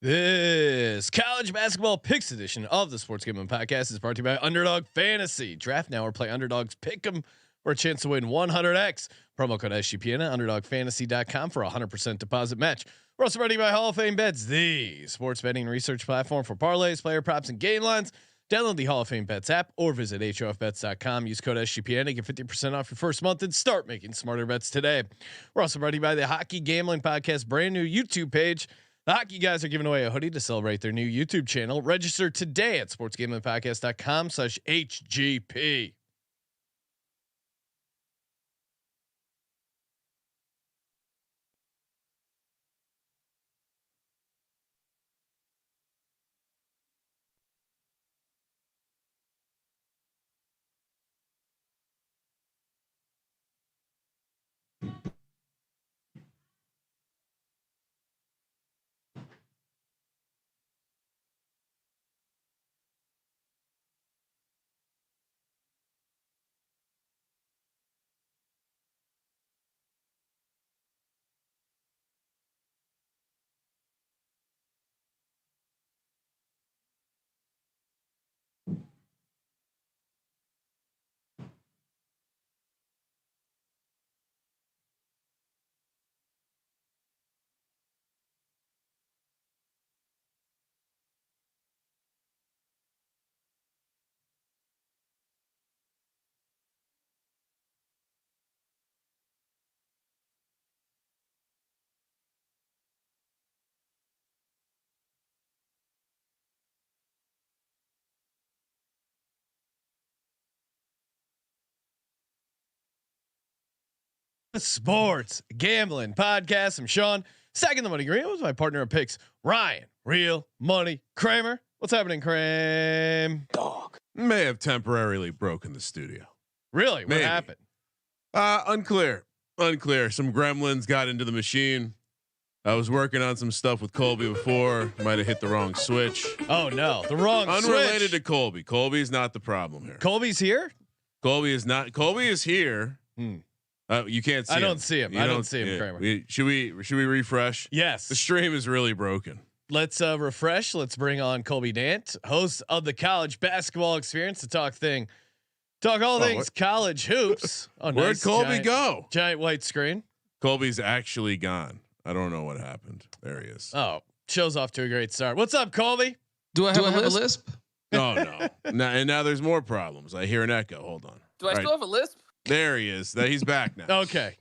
This college basketball picks edition of the Sports Gambling Podcast is brought to you by Underdog Fantasy. Draft now or play Underdogs Pick'em for a chance to win 100x. Promo code SGPN at UnderdogFantasy.com for a 100% deposit match. We're also brought to you by Hall of Fame Bets, the sports betting research platform for parlays, player props, and game lines. Download the Hall of Fame Bets app or visit HOFBets.com. Use code SGPN to get 50% off your first month and start making smarter bets today. We're also brought to you by the Hockey Gambling Podcast brand new YouTube page. The Hockey Guys are giving away a hoodie to celebrate their new YouTube channel. Register today at sportsgamblingpodcast.com/HGP. Sports Gambling Podcast. I'm Sean, second the money green with my partner of picks, Ryan, Real Money Kramer. What's happening, Kramer? Dog may have temporarily broken the studio. Really? What happened? Unclear. Some gremlins got into the machine. I was working on some stuff with Colby before. Might have hit the wrong switch. Oh no, the wrong Unrelated switch. to Colby. Colby's not the problem here. Colby's here? Colby is not. Colby is here. You can't see I him. don't see him. I don't see him, Yeah. Kramer. Should we refresh? Yes. The stream is really broken. Let's refresh. Let's bring on Colby Dant, host of the College Basketball Experience, to talk all things college hoops. Oh, Where'd nice. Colby go? Giant white screen. Colby's actually gone. I don't know what happened. There he is. Oh, show's off to a great start. What's up, Colby? Do I have a lisp? Oh no. Now there's more problems. I hear an echo. Hold on. Do I still have a lisp? There he is. He's back now. Okay.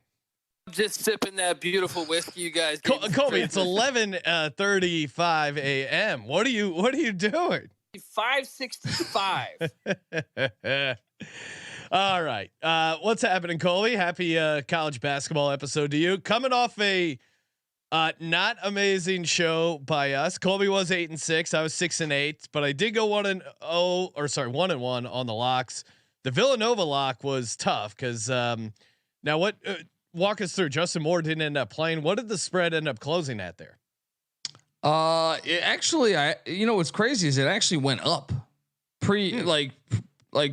I'm just sipping that beautiful whiskey you guys. Colby, it's 11:35 a.m. What are you doing? 565. All right. What's happening, Colby? Happy college basketball episode to you. Coming off a not amazing show by us. Colby was 8-6. I was 6-8, but I did go 1-1 on the locks. The Villanova lock was tough because now what? Walk us through. Justin Moore didn't end up playing. What did the spread end up closing at there? It actually, what's crazy is it actually went up like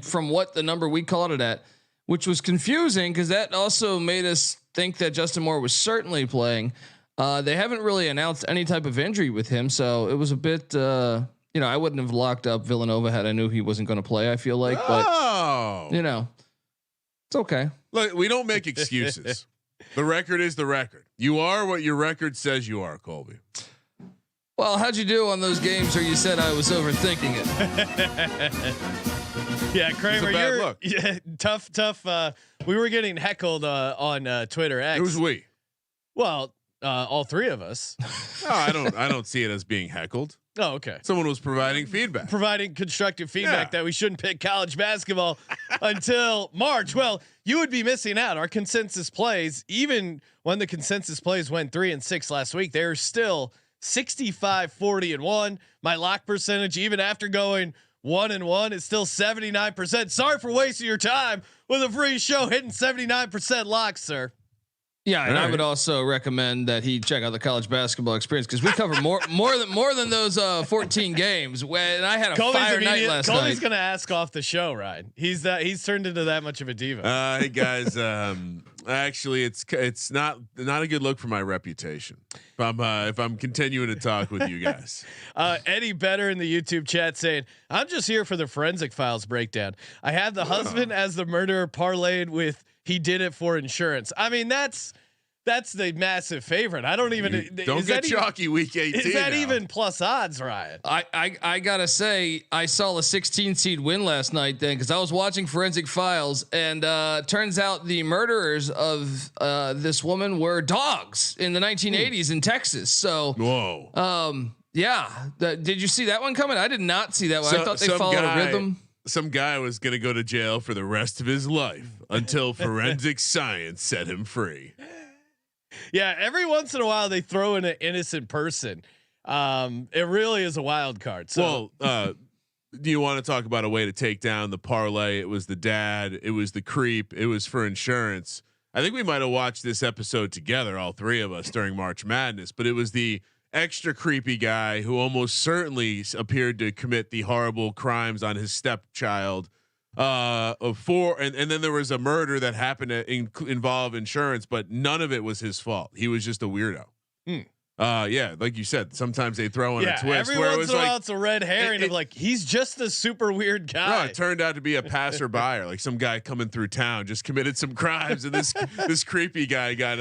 from what the number we called it at, which was confusing because that also made us think that Justin Moore was certainly playing. They haven't really announced any type of injury with him, so it was a bit. I wouldn't have locked up Villanova had I knew he wasn't going to play. I feel like, but it's okay. Look, we don't make excuses. The record is the record. You are what your record says you are, Colby. Well, how'd you do on those games where you said I was overthinking it? Yeah, Kramer, you're tough. We were getting heckled on Twitter X. Who's we? Well, all three of us. No, I don't see it as being heckled. Oh, okay. Someone was providing feedback. Providing constructive feedback that we shouldn't pick college basketball until March. Well, you would be missing out. Our consensus plays, even when the consensus plays went 3-6 last week, they're still 65-40-1. My lock percentage, even after going 1-1, is still 79%. Sorry for wasting your time with a free show hitting 79% locks, sir. Yeah, and I would also recommend that he check out the college basketball experience because we cover more than those 14 games. When I had a fire night last night. Colby's gonna ask off the show, Ryan. He's turned into that much of a diva. Hey guys, actually, it's not a good look for my reputation if I'm continuing to talk with you guys. Eddie Better in the YouTube chat saying, "I'm just here for the forensic files breakdown. I have the husband as the murderer parlayed with he did it for insurance." I mean, that's the massive favorite. I don't even don't get chalky week 18. Is that even plus odds, Ryan? I gotta say I saw a 16 seed win last night then because I was watching Forensic Files and turns out the murderers of this woman were dogs in the 1980s in Texas. So whoa. Yeah. Did you see that one coming? I did not see that one. I thought they followed a rhythm. Some guy was going to go to jail for the rest of his life until forensic science set him free. Yeah, every once in a while they throw in an innocent person. It really is a wild card. So, do you want to talk about a way to take down the parlay? It was the dad. It was the creep. It was for insurance. I think we might have watched this episode together, all three of us, during March Madness. But it was the extra creepy guy who almost certainly appeared to commit the horrible crimes on his stepchild. And then there was a murder that happened to involve insurance, but none of it was his fault. He was just a weirdo. Yeah, like you said, sometimes they throw in a twist every where once in a while it's a red herring of like he's just a super weird guy. No, it turned out to be a passerby or like some guy coming through town just committed some crimes, and this creepy guy got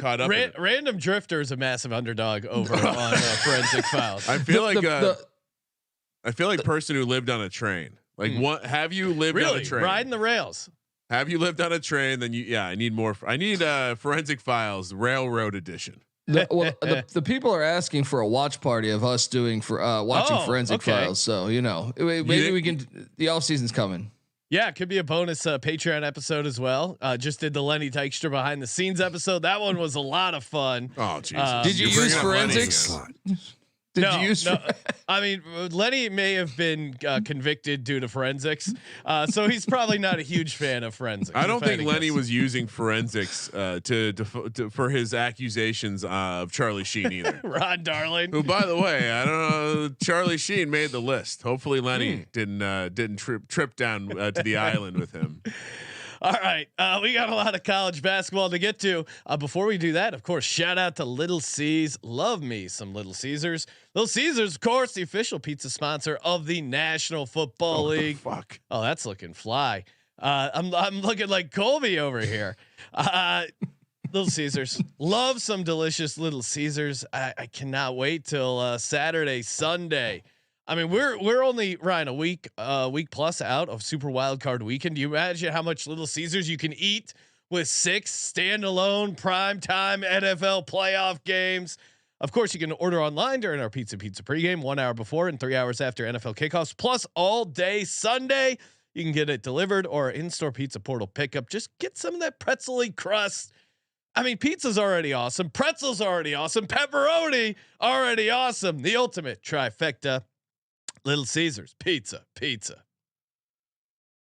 caught up. Random Drifter is a massive underdog over on Forensic Files. I feel like person who lived on a train. Like what? Have you lived on a train? Riding the rails? Have you lived on a train? Then I need more. I need Forensic Files Railroad Edition. The people are asking for a watch party of us doing watching Forensic Files. So maybe we can. The off season's coming. Yeah, it could be a bonus Patreon episode as well. Just did the Lenny Dykstra behind the scenes episode. That one was a lot of fun. Oh Jesus! Did you use forensics? No. I mean, Lenny may have been convicted due to forensics, so he's probably not a huge fan of forensics. I don't think Lenny was using forensics for his accusations of Charlie Sheen either. Ron Darling, who, by the way, I don't know, Charlie Sheen made the list. Hopefully, Lenny didn't trip down to the island with him. All right, we got a lot of college basketball to get to. Before we do that, of course, shout out to Little C's. Love me some Little Caesars. Little Caesars, of course, the official pizza sponsor of the National Football League. Fuck. Oh, that's looking fly. I'm looking like Colby over here. Little Caesars, love some delicious Little Caesars. I cannot wait till Saturday, Sunday. I mean, we're only, Ryan, a week plus out of Super Wild Card Weekend. Do you imagine how much Little Caesars you can eat with 6 standalone primetime NFL playoff games? Of course, you can order online during our Pizza pregame 1 hour before and 3 hours after NFL kickoffs, plus all day Sunday. You can get it delivered or in-store pizza portal pickup. Just get some of that pretzel-y crust. I mean, pizza's already awesome. Pretzel's already awesome. Pepperoni already awesome. The ultimate trifecta. Little Caesars pizza.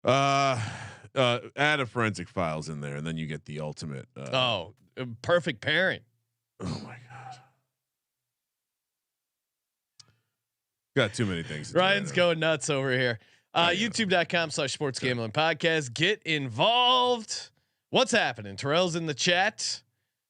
Add a Forensic Files in there, and then you get the ultimate. Perfect pairing. Oh my god, got too many things. Ryan's going nuts over here. YouTube.com/sports gambling podcast. Get involved. What's happening? Terrell's in the chat.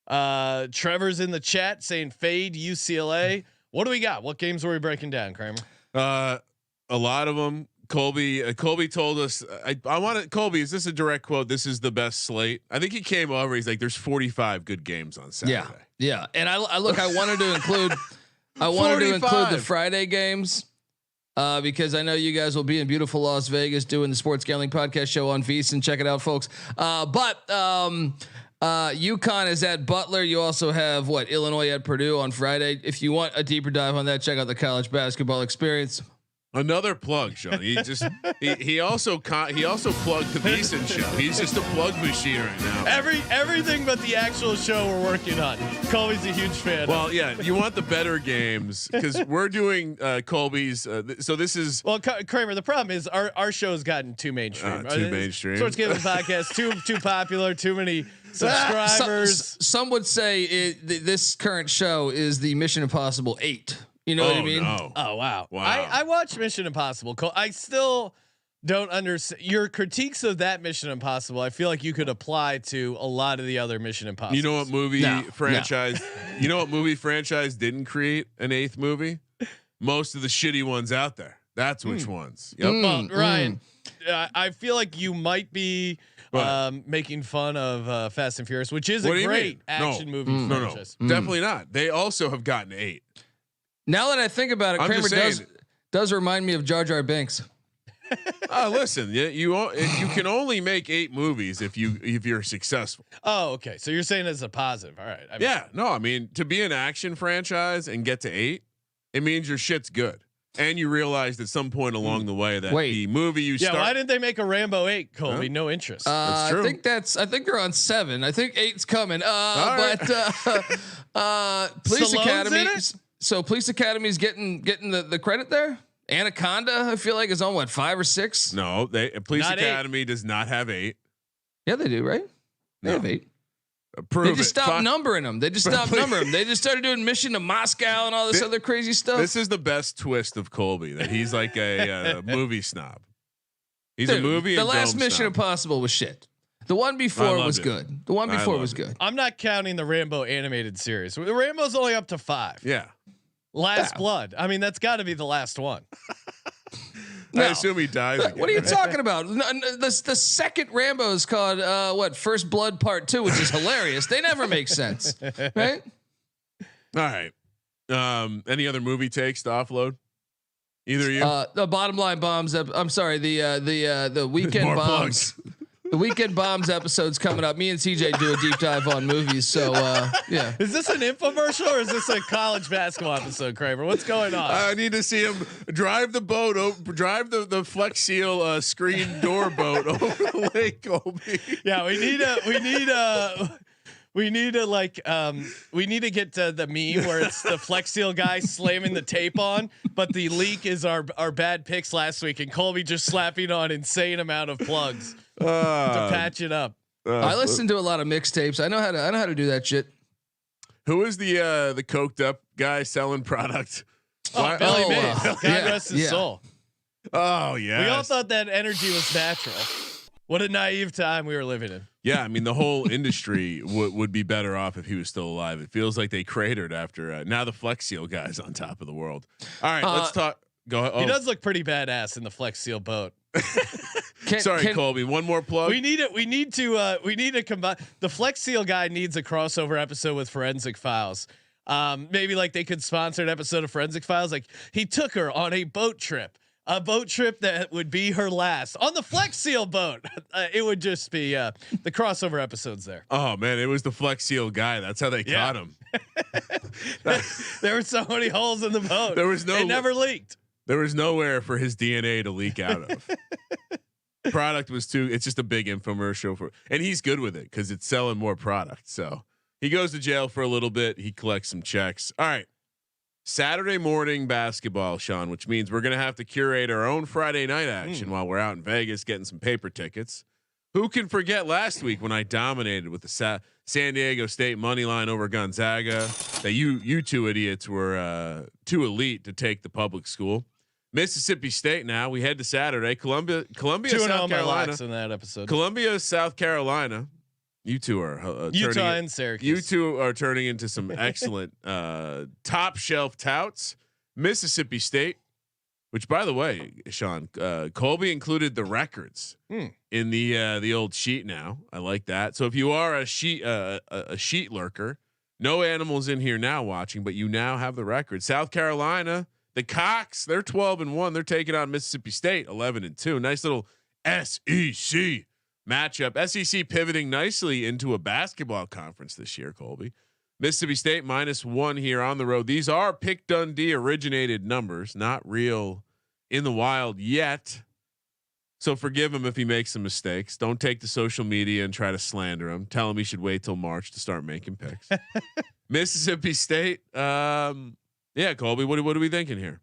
Trevor's in the chat saying fade UCLA. What do we got? What games were we breaking down, Kramer? A lot of them. Colby told us. I wanted Colby. Is this a direct quote? This is the best slate. I think he came over. He's like, "There's 45 good games on Saturday." Yeah. And I wanted to include. I wanted to include the Friday games because I know you guys will be in beautiful Las Vegas doing the Sports Gambling Podcast show on VSiN. Check it out, folks. But UConn is at Butler. You also have Illinois at Purdue on Friday. If you want a deeper dive on that, check out the College Basketball Experience. Another plug, Sean. He also plugged the VSiN show. He's just a plug machine right now. Everything but the actual show we're working on. Colby's a huge fan. Well, yeah, you want the better games because we're doing Colby's. So this is Kramer. The problem is our show's gotten too mainstream. Too mainstream. Sports Gambling Podcast too popular. Too many subscribers. Some would say this current show is the Mission Impossible 8. You know what I mean? No. Oh wow! Wow. I watched Mission Impossible. I still don't understand your critiques of that Mission Impossible. I feel like you could apply to a lot of the other Mission Impossible. You know what movie franchise? You know what movie franchise didn't create an 8th movie? Most of the shitty ones out there. That's which ones. Yep. Well, Ryan, I feel like you might be making fun of Fast and Furious, which is a great action movie franchise. No, definitely not. They also have gotten 8. Now that I think about it, I'm Kramer just does remind me of Jar Jar Binks. Listen, you can only make 8 movies if you're successful. Oh, okay. So you're saying it's a positive. All right. I mean, to be an action franchise and get to 8, it means your shit's good. And you realized at some point along the way that the movie you start. Why didn't they make a Rambo 8, Colby? No interest. That's true. I think they're on 7. I think 8's coming. Police Stallone's Academy. in it? So Police Academy is getting the credit there. Anaconda, I feel like, is on what, 5 or 6? No, Police Not Academy 8. Does not have 8. Yeah, they do, right? They have 8. Prove they just stopped numbering them. They just stopped numbering them. They just started doing Mission to Moscow and all this other crazy stuff. This is the best twist of Colby, that he's like a movie snob. He's a movie. The last film Mission snob. Impossible was shit. The one before was good. The one before was good. I'm not counting the Rambo animated series. The Rambo's only up to 5. Yeah. Last Blood. I mean, that's got to be the last one. I assume he dies. Again. What are you talking about? The second Rambo is called First Blood Part 2, which is hilarious. They never make sense, right? All right. Any other movie takes to offload? Either of you? The Bottom Line Bombs. I'm sorry. The Weekend More Bombs. plugs. The Weekend Bombs episode's coming up. Me and CJ do a deep dive on movies. So yeah. Is this an infomercial or is this a college basketball episode, Kramer? What's going on? I need to see him drive the boat, drive the Flex Seal screen door boat over the lake, Colby. Yeah, we need to get to the meme where it's the Flex Seal guy slamming the tape on, but the leak is our bad picks last week, and Colby just slapping on insane amount of plugs to patch it up. I listen to a lot of mixtapes. I know how to do that shit. Who is the coked up guy selling product? Oh, Billy Mays. God rest his soul. Oh yeah. We all thought that energy was natural. What a naive time we were living in. Yeah, I mean the whole industry would be better off if he was still alive. It feels like they cratered after now the Flex Seal guy's on top of the world. All right, let's talk. Go ahead. He does look pretty badass in the Flex Seal boat. Colby. One more plug. We need it. We need to combine. The Flex Seal guy needs a crossover episode with Forensic Files. Maybe like they could sponsor an episode of Forensic Files. Like he took her on a boat trip that would be her last on the Flex Seal boat. It would just be the crossover episodes there. Oh man, it was the Flex Seal guy. That's how they caught him. There were so many holes in the boat. It never leaked. There was nowhere for his DNA to leak out of. Product was it's just a big infomercial and he's good with it because it's selling more product. So he goes to jail for a little bit. He collects some checks. All right. Saturday morning basketball, Sean, which means we're going to have to curate our own Friday night action while we're out in Vegas getting some paper tickets. Who can forget last week when I dominated with the San Diego State money line over Gonzaga? That you two idiots were too elite to take the public school. Mississippi State. Now we head to Saturday. Columbia, South Carolina. In that episode. Columbia, South Carolina. You two are Utah and Syracuse. You two are turning into some excellent top shelf touts. Mississippi State, which by the way, Sean, Colby included the records in the old sheet. Now I like that. So if you are a sheet lurker, no animals in here now watching, but you now have the record. South Carolina. The Cox, they're 12-1. They're taking on Mississippi State 11-2. Nice little SEC matchup. SEC pivoting nicely into a basketball conference this year, Colby. Mississippi State -1 here on the road. These are Pick Dundee originated numbers, not real in the wild yet. So forgive him if he makes some mistakes. Don't take to social media and try to slander him. Tell him he should wait till March to start making picks. Mississippi State. Yeah, Colby, what are we thinking here?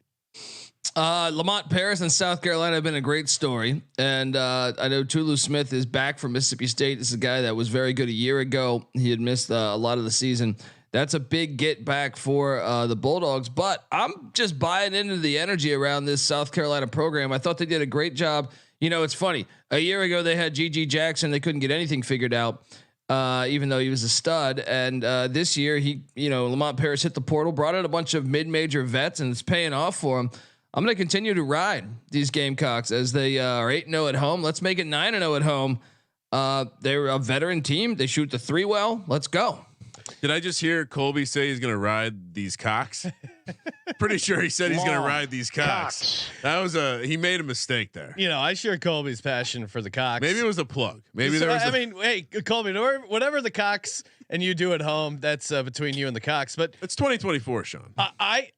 Lamont Paris in South Carolina have been a great story, and I know Tulu Smith is back from Mississippi State. This is a guy that was very good a year ago. He had missed a lot of the season. That's a big get back for the Bulldogs, but I'm just buying into the energy around this South Carolina program. I thought they did a great job. You know, it's funny. A year ago they had GG Jackson. They couldn't get anything figured out, even though he was a stud. And this year Lamont Paris hit the portal, brought in a bunch of mid-major vets, and it's paying off for him. I'm going to continue to ride these Gamecocks as they are 8-0 at home. Let's make it 9-0 at home. They're a veteran team. They shoot the three well. Let's go. Did I just hear Colby say he's going to ride these cocks? Pretty sure he said he's going to ride these cocks. That was he made a mistake there. You know, I share Colby's passion for the Cocks. Maybe it was a plug. Maybe there was. Hey, Colby, whatever the Cocks and you do at home, that's between you and the Cocks. But it's 2024, Sean. I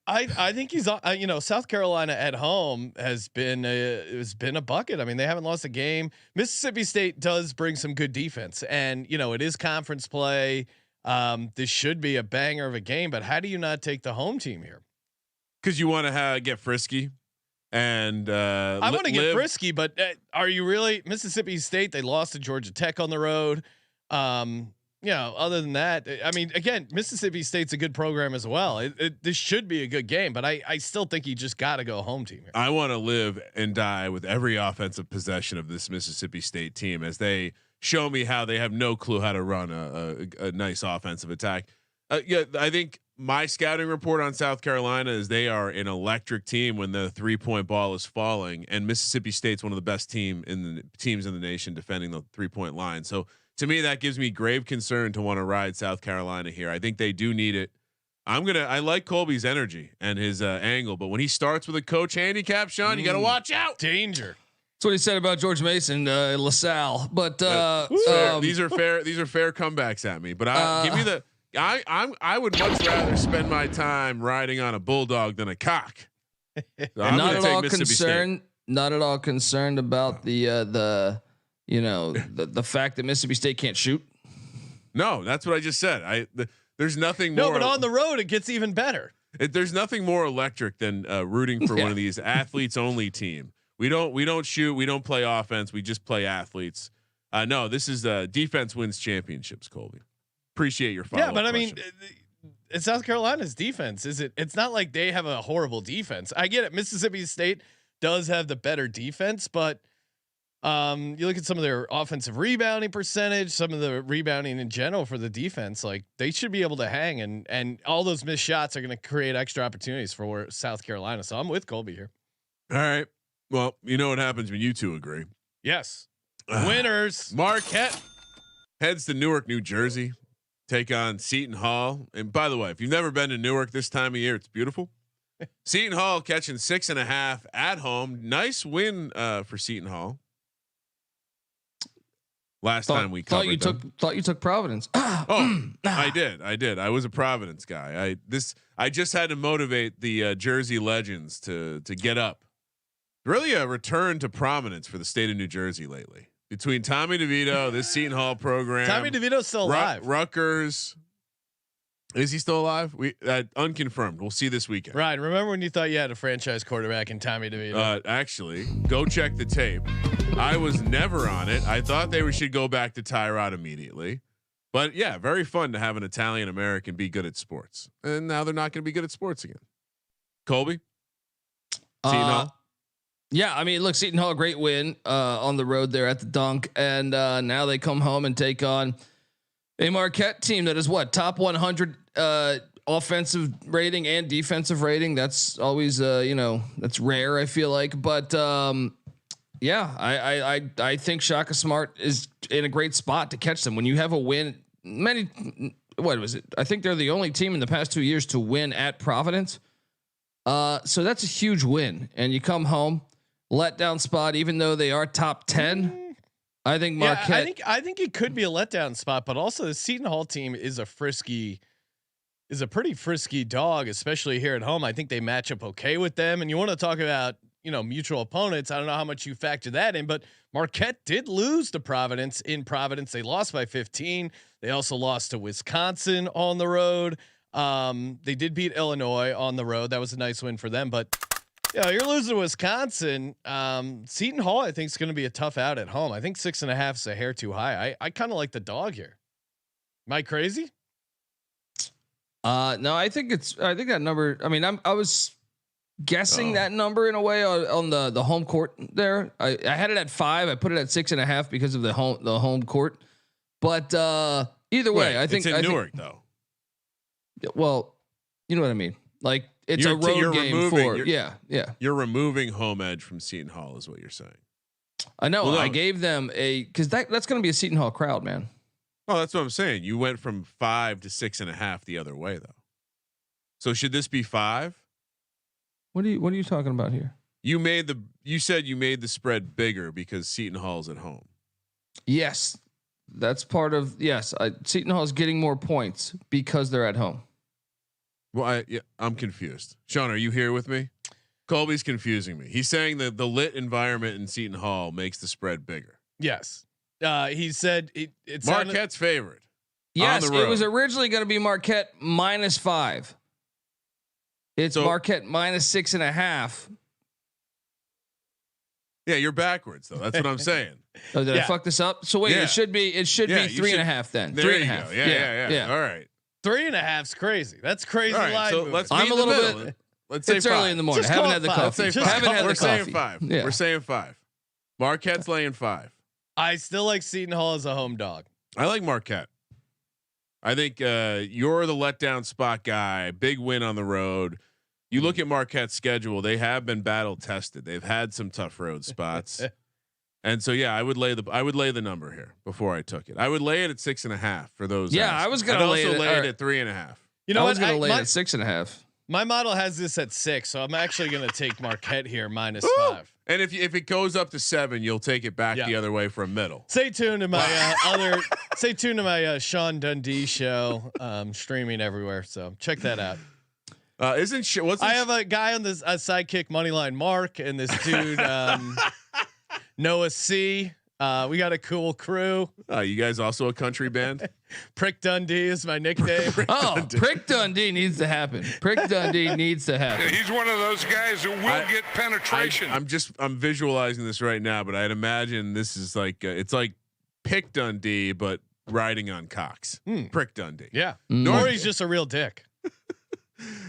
think he's South Carolina at home has been a bucket. I mean, they haven't lost a game. Mississippi State does bring some good defense, and it is conference play. This should be a banger of a game, but how do you not take the home team here? Because you want to get frisky, and I want to get frisky, but are you really? Mississippi State, they lost to Georgia Tech on the road. Other than that, I mean, again, Mississippi State's a good program as well. This should be a good game, but I still think you just got to go home team here. I want to live and die with every offensive possession of this Mississippi State team as they show me how they have no clue how to run a nice offensive attack. I think my scouting report on South Carolina is they are an electric team when the 3-point ball is falling, and Mississippi State's one of the best teams in the nation defending the 3-point line. So to me, that gives me grave concern to want to ride South Carolina here. I think they do need it. I like Colby's energy and his angle, but when he starts with a coach handicap, Sean, you got to watch out. Danger. That's what he said about George Mason, LaSalle. But these are fair comebacks at me. But give me the. I would much rather spend my time riding on a bulldog than a cock. So I'm not at all concerned. Not at all concerned about the fact that Mississippi State can't shoot. No, that's what I just said. There's nothing more. No, but on the road it gets even better. There's nothing more electric than rooting for one of these athletes only team. We don't shoot. We don't play offense. We just play athletes. No, this is defense wins championships, Colby. Appreciate your follow-up. Yeah, but question. I mean, it's South Carolina's defense. It's not like they have a horrible defense. I get it. Mississippi State does have the better defense, but you look at some of their offensive rebounding percentage, some of the rebounding in general for the defense, like they should be able to hang, and all those missed shots are going to create extra opportunities for South Carolina. So I'm with Colby here. All right. Well, you know what happens when you two agree. Yes. Winners. Marquette heads to Newark, New Jersey, take on Seton Hall. And by the way, if you've never been to Newark this time of year, it's beautiful. Seton Hall catching 6.5 at home. Nice win for Seton Hall. Last time we covered thought you took Providence. I did. I was a Providence guy. I just had to motivate the Jersey legends to get up. Really a return to prominence for the state of New Jersey lately. Between Tommy DeVito, this Seton Hall program, Tommy DeVito's still alive. Rutgers, is he still alive? Unconfirmed. We'll see this weekend. Right. Remember when you thought you had a franchise quarterback in Tommy DeVito? Actually, go check the tape. I was never on it. I thought they should go back to Tyrod immediately. But yeah, very fun to have an Italian American be good at sports, and now they're not going to be good at sports again. Colby, Seton Hall. Yeah, I mean, look, Seton Hall, great win on the road there at the Dunk, and now they come home and take on a Marquette team that is top 100 offensive rating and defensive rating. That's always that's rare, I feel like, but yeah, I think Shaka Smart is in a great spot to catch them when you have a win. What was it? I think they're the only team in the past 2 years to win at Providence. So that's a huge win, and you come home. Letdown spot, even though they are top 10. I think Marquette. Yeah, I think it could be a letdown spot, but also the Seton Hall team is a pretty frisky dog, especially here at home. I think they match up okay with them. And you want to talk about mutual opponents. I don't know how much you factor that in, but Marquette did lose to Providence in Providence. They lost by 15. They also lost to Wisconsin on the road. They did beat Illinois on the road. That was a nice win for them, but Yeah, you're losing to Wisconsin. Seton Hall, I think, is going to be a tough out at home. I think 6.5 is a hair too high. I kind of like the dog here. Am I crazy? No, I think that number. I mean, I was guessing that number in a way on the home court there. I had it at 5. I put it at 6.5 because of the home court. But either way, I think it's in Newark though. Well, you know what I mean. Like it's a road game for yeah. You're removing home edge from Seton Hall, is what you're saying. I know. Well, I gave them because that's going to be a Seton Hall crowd, man. Oh, that's what I'm saying. You went from 5 to 6.5 the other way though. So should this be 5? What are you talking about here? You said you made the spread bigger because Seton Hall's at home. Yes. That's part of Seton Hall is getting more points because they're at home. Well, I'm confused. Sean, are you here with me? Colby's confusing me. He's saying that the lit environment in Seton Hall makes the spread bigger. Yes. He said it's Marquette's favorite. Yes, it was originally going to be Marquette -5. It's Marquette -6.5. Yeah, you're backwards though. That's what I'm saying. Oh, did I fuck this up? So wait, it should be 3.5 then. There 3.5. Yeah. All right. 3.5's crazy. That's crazy. Right, so let's I'm a little bit. Let's say it's 5. early in the morning. Just Haven't call had the it coffee. five. Haven't had the coffee. Saying 5. Yeah. We're saying 5. Marquette's laying 5. I still like Seton Hall as a home dog. I like Marquette. I think you're the letdown spot guy. Big win on the road. You look at Marquette's schedule; they have been battle tested. They've had some tough road spots, and so I would lay the number here before I took it. I would lay it at 6.5 for those. Yeah, ads. I was gonna lay it at 3.5. You know I what? was gonna lay it at 6.5. My model has this at 6, so I'm actually going to take Marquette here -5. And if it goes up to 7, you'll take it back the other way for a middle. Stay tuned to my Stay tuned to my Sean Dundee show, streaming everywhere. So check that out. I have a guy on this sidekick moneyline Mark and this dude Noah C. We got a cool crew. You guys also a country band? Prick Dundee is my nickname. Prick Dundee needs to happen. Prick Dundee needs to happen. He's one of those guys who will get penetration. I'm visualizing this right now, but I'd imagine this is like it's like Pick Dundee, but riding on cocks. Prick Dundee. Yeah. Or he's just a real dick.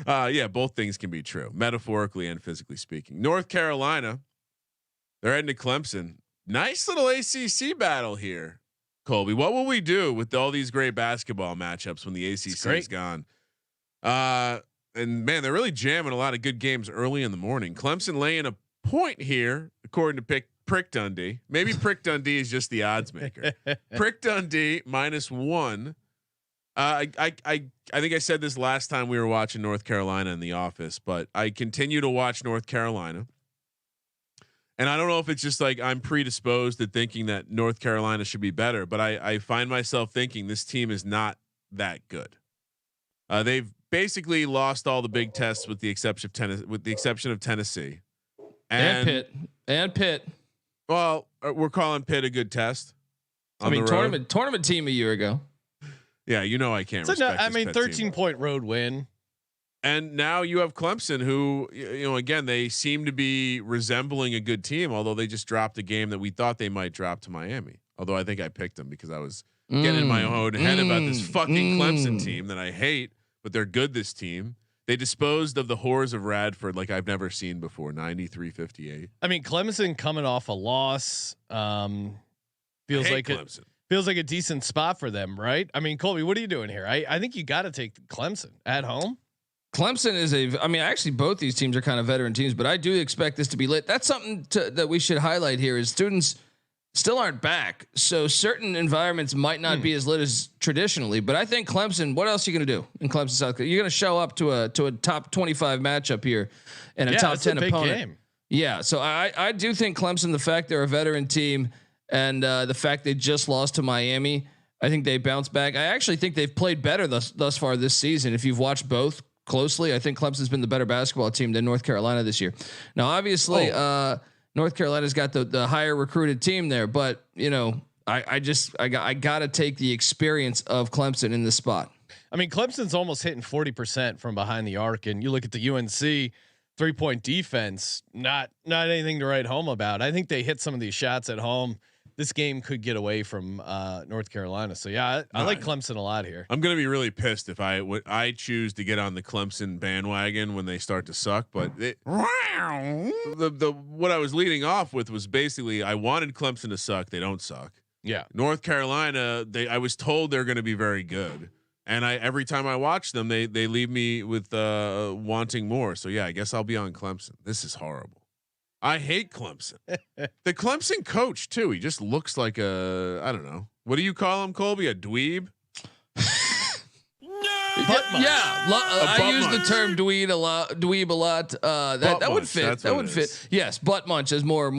Yeah, both things can be true, metaphorically and physically speaking. North Carolina, they're heading to Clemson. Nice little ACC battle here, Colby. What will we do with all these great basketball matchups when the ACC is gone? And man, they're really jamming a lot of good games early in the morning. Clemson laying a point here, according to Prick Dundee. Maybe Prick Dundee is just the odds maker. Prick Dundee -1. I think I said this last time we were watching North Carolina in the office, but I continue to watch North Carolina. And I don't know if it's just like I'm predisposed to thinking that North Carolina should be better, but I find myself thinking this team is not that good. They've basically lost all the big tests with the exception of Tennessee and Pitt. Well, we're calling Pitt a good test. Tournament team a year ago. Yeah, I can't. Respect 13-point road win. And now you have Clemson, who again they seem to be resembling a good team, although they just dropped a game that we thought they might drop to Miami. Although I think I picked them because I was getting in my own head about this fucking Clemson team that I hate, but they're good. This team, they disposed of the horrors of Radford like I've never seen before. 93-58. I mean, Clemson coming off a loss feels like Clemson. Feels like a decent spot for them, right? I mean, Colby, what are you doing here? I think you got to take Clemson at home. Clemson is actually both these teams are kind of veteran teams, but I do expect this to be lit. That's something that we should highlight here is students still aren't back. So certain environments might not be as lit as traditionally, but I think Clemson, what else are you going to do in Clemson, South Carolina? You're going to show up to a top 25 matchup here and a top 10 opponent. Game. Yeah. So I do think Clemson, the fact they're a veteran team and the fact they just lost to Miami, I think they bounce back. I actually think they've played better thus far this season. If you've watched both closely, I think Clemson's been the better basketball team than North Carolina this year. Now, obviously, North Carolina's got the higher recruited team there, but I got to take the experience of Clemson in this spot. I mean, Clemson's almost hitting 40% from behind the arc, and you look at the UNC 3-point defense, not anything to write home about. I think they hit some of these shots at home. This game could get away from North Carolina. So yeah, I like Clemson a lot here. I'm gonna be really pissed if I choose to get on the Clemson bandwagon when they start to suck. But the what I was leading off with was basically I wanted Clemson to suck. They don't suck. Yeah, North Carolina. I was told they're going to be very good, and every time I watch them, they leave me with wanting more. So yeah, I guess I'll be on Clemson. This is horrible. I hate Clemson. The Clemson coach too. He just looks like I don't know. What do you call him, Colby? A dweeb? I use the term dweeb a lot. That would fit. That would fit. Yes, butt munch is more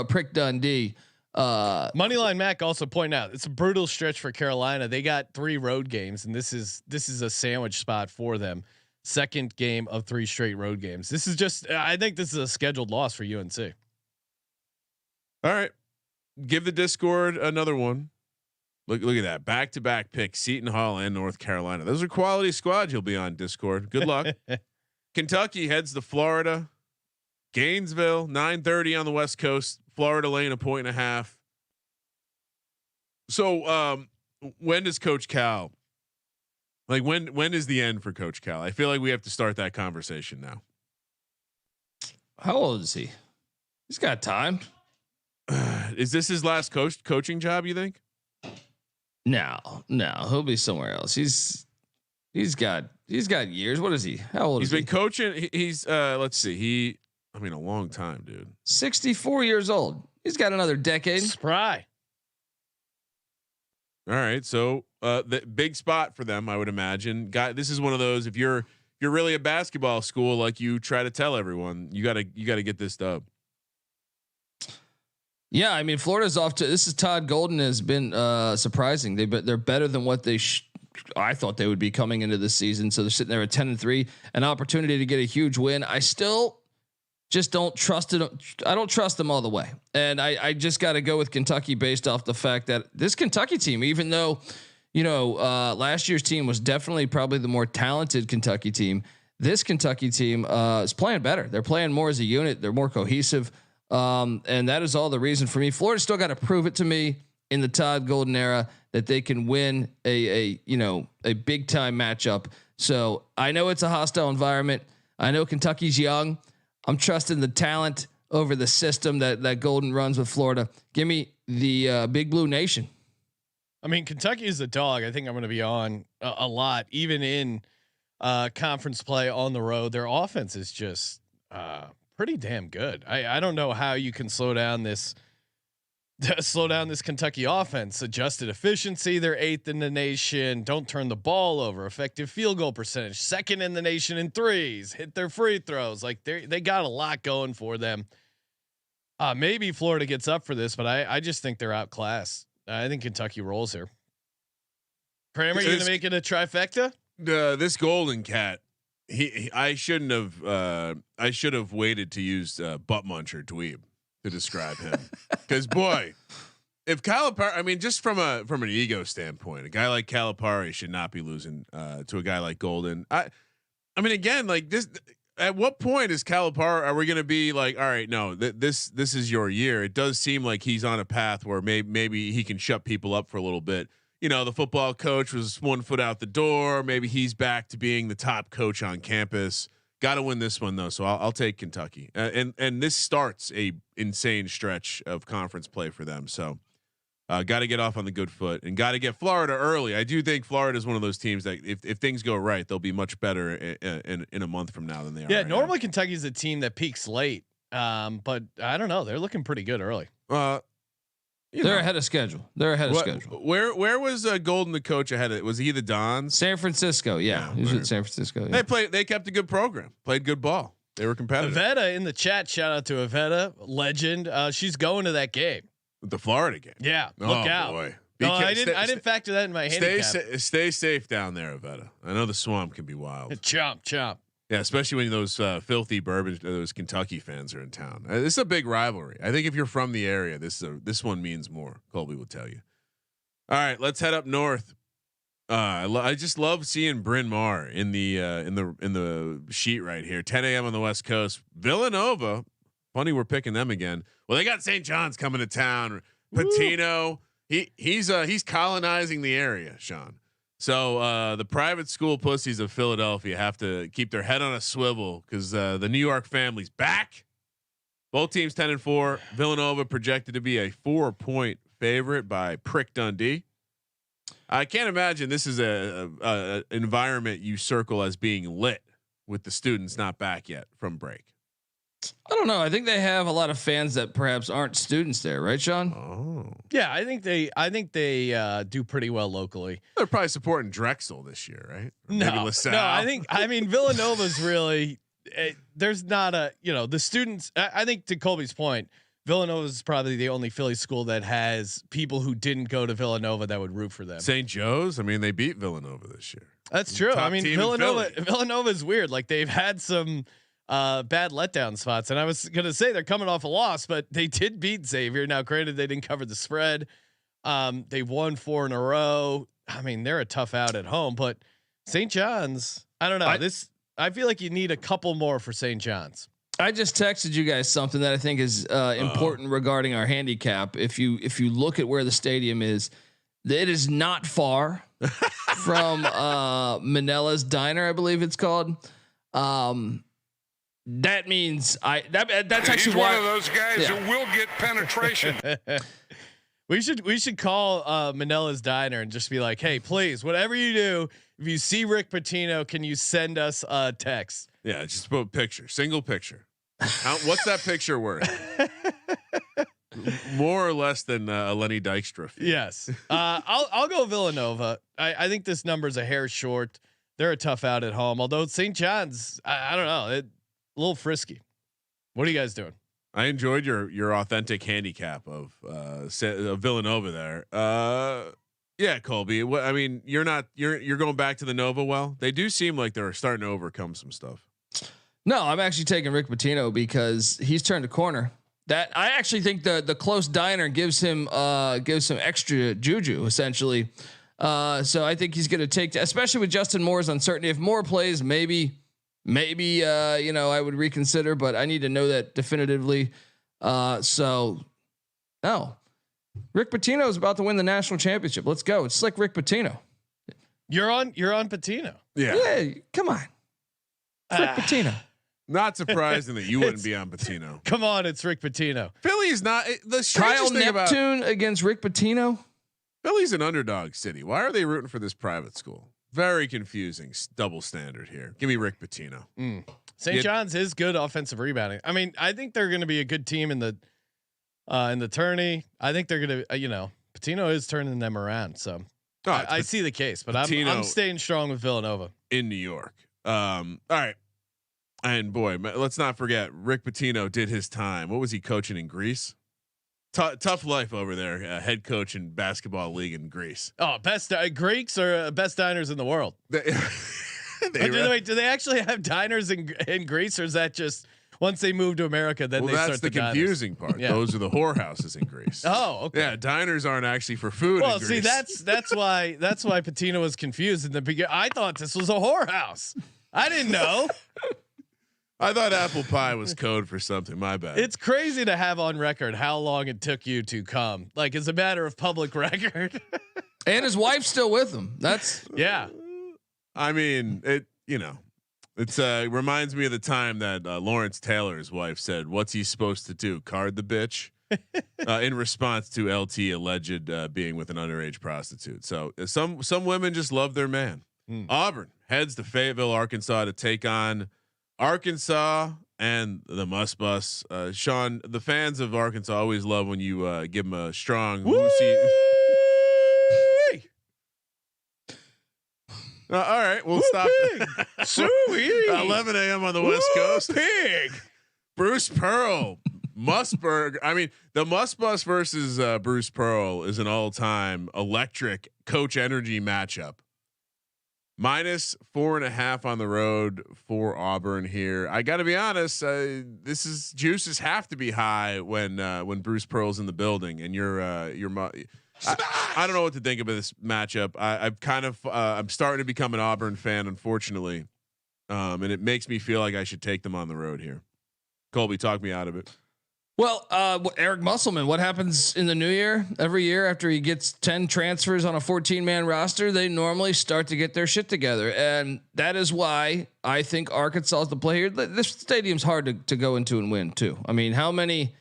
Prick Dundee. Moneyline Mac also pointed out it's a brutal stretch for Carolina. They got 3 road games, and this is a sandwich spot for them. Second game of 3 straight road games. This is just, I think this is a scheduled loss for UNC. All right. Give the Discord another one. Look at that back-to-back pick, Seton Hall and North Carolina. Those are quality squads. You'll be on Discord. Good luck. Kentucky heads to Florida, Gainesville, 9:30 on the West Coast. Florida laying a 1.5. So when does Coach Cal? Like when is the end for Coach Cal? I feel like we have to start that conversation now. How old is he? He's got time. Is this his last coaching job, you think? No, he'll be somewhere else. He's got years. What is he? How old is he? He's been coaching. He's let's see. A long time, dude. 64 years old. He's got another decade. Spry. All right, so the big spot for them, I would imagine. This is one of those. If you're really a basketball school, like you try to tell everyone, you gotta get this dub. Yeah, I mean, Florida's off to. This is Todd Golden has been surprising. They're better than what I thought they would be coming into this season. So they're sitting there at 10-3, an opportunity to get a huge win. I still just don't trust it. I don't trust them all the way. And I just got to go with Kentucky based off the fact that this Kentucky team, even though, last year's team was definitely probably the more talented Kentucky team, this Kentucky team is playing better. They're playing more as a unit. They're more cohesive. And that is all the reason for me. Florida still got to prove it to me in the Todd Golden era that they can win a big time matchup. So I know it's a hostile environment. I know Kentucky's young. I'm trusting the talent over the system that Golden runs with Florida. Give me the Big Blue Nation. I mean, Kentucky is a dog. I think I'm going to be on a lot, even in conference play on the road. Their offense is just pretty damn good. I don't know how you can slow down this Kentucky offense. Adjusted efficiency, they're 8th in the nation. Don't turn the ball over. Effective field goal percentage, 2nd in the nation in threes. Hit their free throws. Like they got a lot going for them. Maybe Florida gets up for this, but I just think they're outclassed. I think Kentucky rolls here. Kramer, you gonna make it a trifecta? This Golden Cat. I shouldn't have. I should have waited to use butt muncher dweeb to describe him, because boy, if Calipari, just from an ego standpoint, a guy like Calipari should not be losing to a guy like Golden. Again, like this. At what point is Calipari? Are we going to be like, all right, no, this is your year? It does seem like he's on a path where maybe he can shut people up for a little bit. The football coach was 1 foot out the door. Maybe he's back to being the top coach on campus. Got to win this one though, so I'll take Kentucky. And this starts a insane stretch of conference play for them. So got to get off on the good foot and got to get Florida early. I do think Florida is one of those teams that if things go right, they'll be much better in a month from now than they are. Yeah, right normally now. Kentucky is a team that peaks late, but I don't know. They're looking pretty good early. They're ahead of schedule. Where was Golden the coach ahead of it? Was he the Dons? San Francisco. Yeah, he was at San Francisco. Yeah. They kept a good program, played good ball. They were competitive. Avetta in the chat. Shout out to Avetta, legend. She's going to that game. The Florida game. Yeah, look out. Boy. No, I didn't factor that in my handicap. Stay safe down there, Avetta. I know the swamp can be wild. Chomp. Yeah, especially when those filthy bourbon, those Kentucky fans are in town. This is a big rivalry. I think if you're from the area, this one means more. Colby will tell you. All right, let's head up north. I just love seeing Bryn Mawr in the sheet right here. 10 a.m. on the West Coast. Villanova. Funny we're picking them again. Well, they got St. John's coming to town. Patino. He's colonizing the area, Sean. So the private school pussies of Philadelphia have to keep their head on a swivel because the New York family's back. Both teams 10-4. Villanova projected to be a 4-point favorite by Prick Dundee. I can't imagine this is a environment you circle as being lit with the students not back yet from break. I don't know. I think they have a lot of fans that perhaps aren't students there, right, Sean? Oh, Yeah, I think they do pretty well locally. they're probably supporting Drexel this year, right? Or No, maybe LaSalle. no, I mean Villanova's really. There's not the students. I think to Colby's point, Villanova is probably the only Philly school that has people who didn't go to Villanova that would root for them. St. Joe's. I mean, they beat Villanova this year. That's true. Top I mean, team in Villanova is weird. Like they've had some bad letdown spots, and I was gonna say they're coming off a loss, but they did beat Xavier. Now, granted, they didn't cover the spread. They won 4 in a row. I mean, they're a tough out at home, but St. John's. I don't know. I feel like you need a couple more for St. John's. I just texted you guys something that I think is important regarding our handicap. If you look at where the stadium is, it is not far from Manella's Diner, I believe it's called. That means that's actually He's one of those guys who will get penetration. We should call Manella's Diner and just be like, hey, please, whatever you do, if you see Rick Pitino, can you send us a text? Yeah, just put a picture, single picture. What's that picture worth? More or less than a Lenny Dykstra fee. Yes, I'll go Villanova. I think this number's a hair short. They're a tough out at home. Although St. John's, I don't know, a little frisky. What are you guys doing? I enjoyed your authentic handicap of Villanova there. Yeah, Colby. I mean, you're going back to the Nova. Well, they do seem like they're starting to overcome some stuff. No, I'm actually taking Rick Pitino because he's turned a corner. That I actually think the close diner gives him extra juju essentially. So I think he's going to take, especially with Justin Moore's uncertainty. If Moore plays, maybe I would reconsider, but I need to know that definitively. So no, Rick Pitino is about to win the national championship. Let's go. It's like Rick Pitino. You're on Pitino. Yeah, come on. It's Rick Pitino. Not surprising that you wouldn't be on Pitino. Come on, it's Rick Pitino. Philly's not the Kyle strangest thing Neptune about against Rick Pitino. Philly's an underdog city. Why are they rooting for this private school? Very confusing. Double standard here. Give me Rick Pitino. St. John's is good offensive rebounding. I mean, I think they're going to be a good team in the tourney. I think they're going to, Pitino is turning them around. So I see the case, but I'm staying strong with Villanova in New York. All right. And boy, let's not forget Rick Pitino did his time. What was he coaching in Greece? Tough life over there. Head coach in basketball league in Greece. Oh, best Greeks are best diners in the world. Do they actually have diners in Greece, or is that just once they move to America then they start that's the confusing part. Yeah. Those are the whorehouses in Greece. Oh, okay. Yeah, diners aren't actually for food. Well, in see, Greece. that's why Pitino was confused in the beginning. I thought this was a whorehouse. I didn't know. I thought apple pie was code for something. My bad. It's crazy to have on record how long it took you to come. Like, as a matter of public record. And his wife's still with him. That's yeah. I mean, it's reminds me of the time that Lawrence Taylor's wife said, "What's he supposed to do? Card the bitch?" In response to LT alleged being with an underage prostitute. So some women just love their man. Auburn heads to Fayetteville, Arkansas to take on Arkansas and the Must Bus. Sean, the fans of Arkansas always love when you give them a strong. All right, we'll stop. 11 a.m. on the West Coast. Pig. Bruce Pearl, Musburg. I mean, the Must Bus versus Bruce Pearl is an all-time electric coach energy matchup. -4.5 on the road for Auburn here. I got to be honest. Juices have to be high when Bruce Pearl's in the building, and I don't know what to think about this matchup. I've kind of I'm starting to become an Auburn fan, unfortunately, and it makes me feel like I should take them on the road here. Colby, talk me out of it. Well, Eric Musselman, what happens in the new year? Every year after he gets 10 transfers on a 14-man roster, they normally start to get their shit together. And that is why I think Arkansas is the play here. This stadium's hard to go into and win too. I mean, how many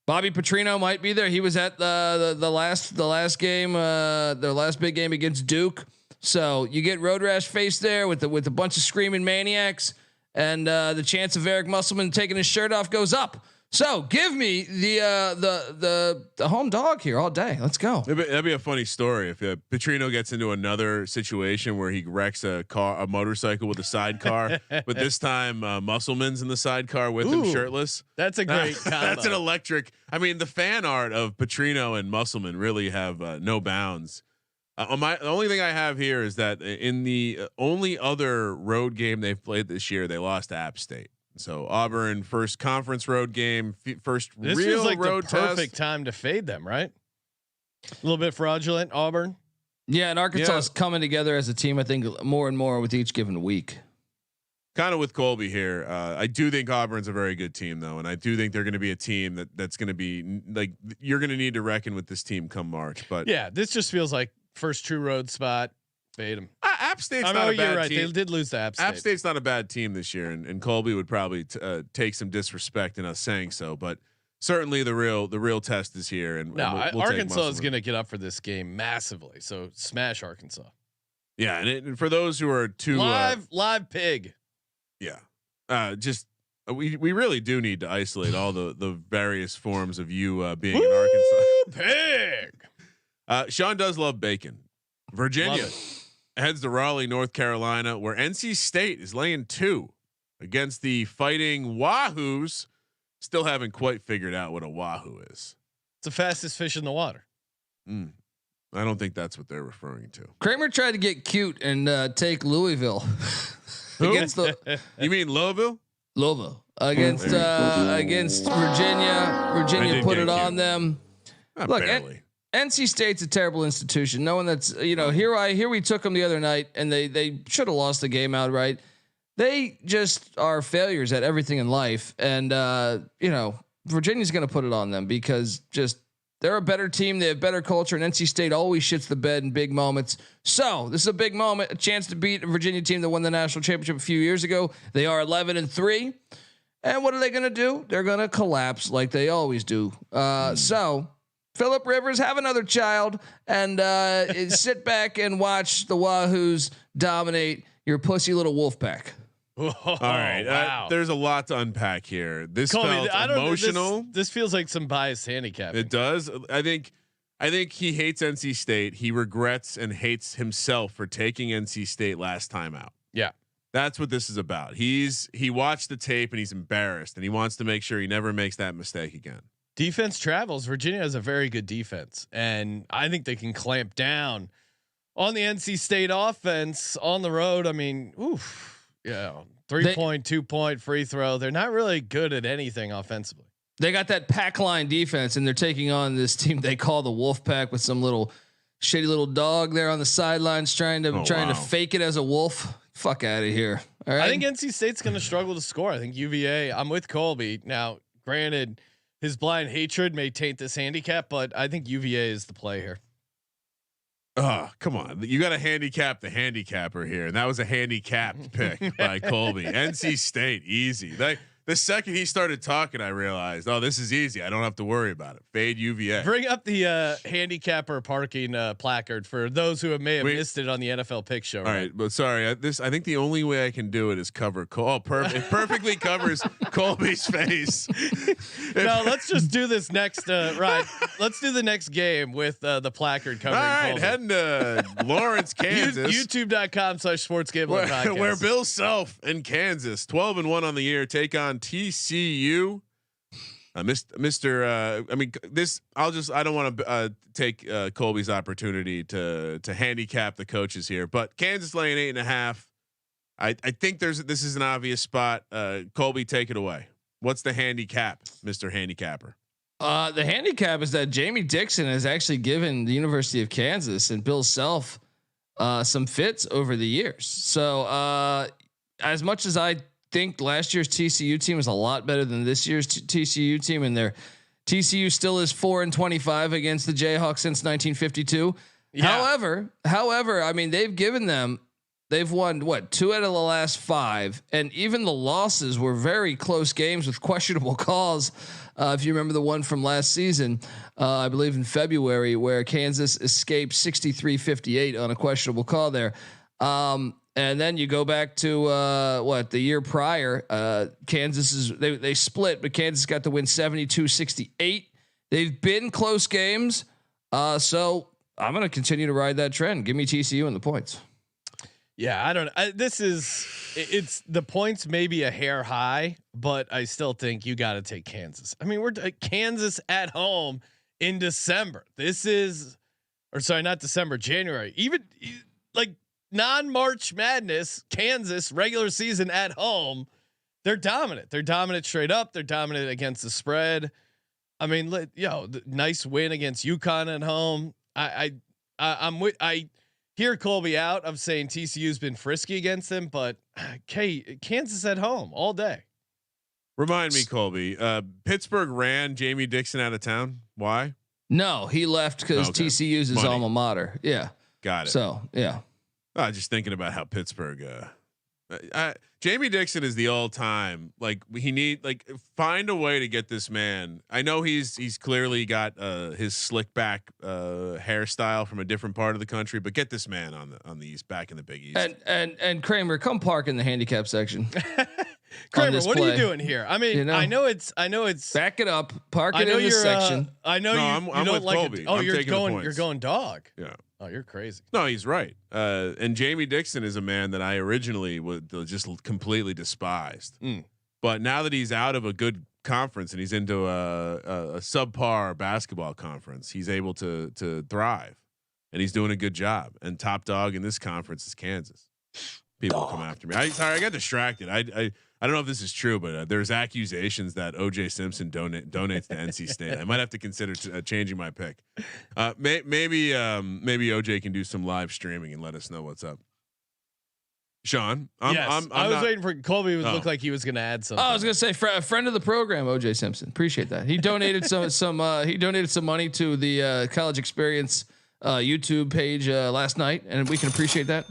Bobby Petrino might be there? He was at the last game, their last big game against Duke. So you get Road Rash face there with a bunch of screaming maniacs, and the chance of Eric Musselman taking his shirt off goes up. So give me the home dog here all day. Let's go. That'd be a funny story if Petrino gets into another situation where he wrecks a motorcycle with a sidecar, but this time Musselman's in the sidecar with him shirtless. That's a great combo. That's an electric. I mean, the fan art of Petrino and Musselman really have no bounds. The only thing I have here is that in the only other road game they've played this year, they lost to App State. So Auburn first conference road game, first this real feels like road the perfect test. time to fade them, right? A little bit fraudulent, Auburn. Yeah, and Arkansas is coming together as a team. I think more and more with each given week. Kind of with Colby here. I do think Auburn's a very good team, though, and I do think they're going to be a team that's going to be like you're going to need to reckon with this team come March. But yeah, this just feels like first true road spot. Fade them. App State's not a bad you're right. team. They did lose to App State. App State's not a bad team this year, and Colby would probably take some disrespect in us saying so, but certainly the real test is here. And no, we'll Arkansas is going to get up for this game massively. So smash Arkansas. Yeah, and for those who are too live pig. Yeah, just we really do need to isolate all the various forms of you being in Arkansas. Pig. Sean does love bacon. Virginia heads to Raleigh, North Carolina, where NC State is laying 2 against the Fighting Wahoos. Still haven't quite figured out what a wahoo is. It's the fastest fish in the water. I don't think that's what they're referring to. Kramer tried to get cute and take Louisville against the. You mean Louisville? Louisville against Virginia. Virginia put it on them. Look, barely. NC State's a terrible institution. No one that's here we took them the other night and they should have lost the game outright. They just are failures at everything in life, and Virginia's going to put it on them because they're a better team. They have better culture, and NC State always shits the bed in big moments. So this is a big moment, a chance to beat a Virginia team that won the national championship a few years ago. They are 11-3, and what are they going to do? They're going to collapse like they always do. So Phillip Rivers, have another child and sit back and watch the Wahoos dominate your pussy little wolf pack. Oh, all right. Wow. There's a lot to unpack here. This Colby, felt emotional. This feels like some biased handicapping. It does. I think he hates NC State. He regrets and hates himself for taking NC State last time out. Yeah. That's what this is about. He watched the tape and he's embarrassed and he wants to make sure he never makes that mistake again. Defense travels. Virginia has a very good defense, and I think they can clamp down on the NC State offense on the road. I mean, 3-point, 2-point free throw. They're not really good at anything offensively. They got that pack line defense, and they're taking on this team they call the Wolf Pack with some little shitty little dog there on the sidelines trying to fake it as a wolf. Fuck out of here. All right. I think NC State's going to struggle to score. I think UVA. I'm with Colby. Now, granted, his blind hatred may taint this handicap, but I think UVA is the play here. Oh, come on. You got to handicap the handicapper here. And that was a handicapped pick by Colby. NC State, easy. The second he started talking, I realized, this is easy. I don't have to worry about it. Fade UVA. Bring up the handicapper parking placard for those who may have missed it on the NFL Pick Show. All right, but sorry, I think the only way I can do it is cover. It perfectly covers Colby's face. No, let's just do this next. Right, let's do the next game with the placard covering. All right, Colby. heading to Lawrence, Kansas. YouTube.com/sportsgambling podcast. Where Bill Self in Kansas, 12-1 on the year, take on TCU. Mr. I don't want to take Colby's opportunity to handicap the coaches here, but Kansas laying 8.5. I think this is an obvious spot. Colby, take it away. What's the handicap, Mr. Handicapper? The handicap is that Jamie Dixon has actually given the University of Kansas and Bill Self some fits over the years. So as much as I think last year's TCU team was a lot better than this year's TCU team, and their TCU still is 4-25 against the Jayhawks since 1952. Yeah. However, I mean, they've won what 2 out of the last 5, and even the losses were very close games with questionable calls. If you remember the one from last season, I believe in February, where Kansas escaped 63-58 on a questionable call there. And then you go back to the year prior. Kansas they split, but Kansas got to win 72-68. They've been close games, so I'm going to continue to ride that trend. Give me TCU and the points. Yeah, I don't. It's the points maybe a hair high, but I still think you got to take Kansas. I mean, we're Kansas at home in December. Not December, January. Even like non-March Madness, Kansas regular season at home. They're dominant. They're dominant straight up. They're dominant against the spread. I mean, nice win against UConn at home. I hear Colby out. I'm saying TCU's been frisky against them, but Kansas at home all day. Remind me, Colby. Pittsburgh ran Jamie Dixon out of town. Why? No, he left because TCU's his alma mater. Yeah, got it. So yeah, just thinking about how Pittsburgh. Jamie Dixon is the all-time find a way to get this man. I know he's clearly got his slick back hairstyle from a different part of the country, but get this man on the East, back in the Big East. And Kramer, come park in the handicap section. Kramer, what are you doing here? I mean, I know it's back it up, park it in this section. I know I'm don't with like Colby. it. Oh, you're going dog. Yeah. Oh, you're crazy. No, he's right. And Jamie Dixon is a man that I originally would just completely despised. But now that he's out of a good conference and he's into a subpar basketball conference, he's able to thrive, and he's doing a good job. And top dog in this conference is Kansas. People come after me. I got distracted. I don't know if this is true, but there's accusations that OJ Simpson donates to NC State. I might have to consider changing my pick. Maybe OJ can do some live streaming and let us know what's up. Sean, I was waiting for Colby. Looked like he was going to add something. I was going to say a friend of the program, OJ Simpson. Appreciate that. He donated some money to the College Experience YouTube page last night, and we can appreciate that.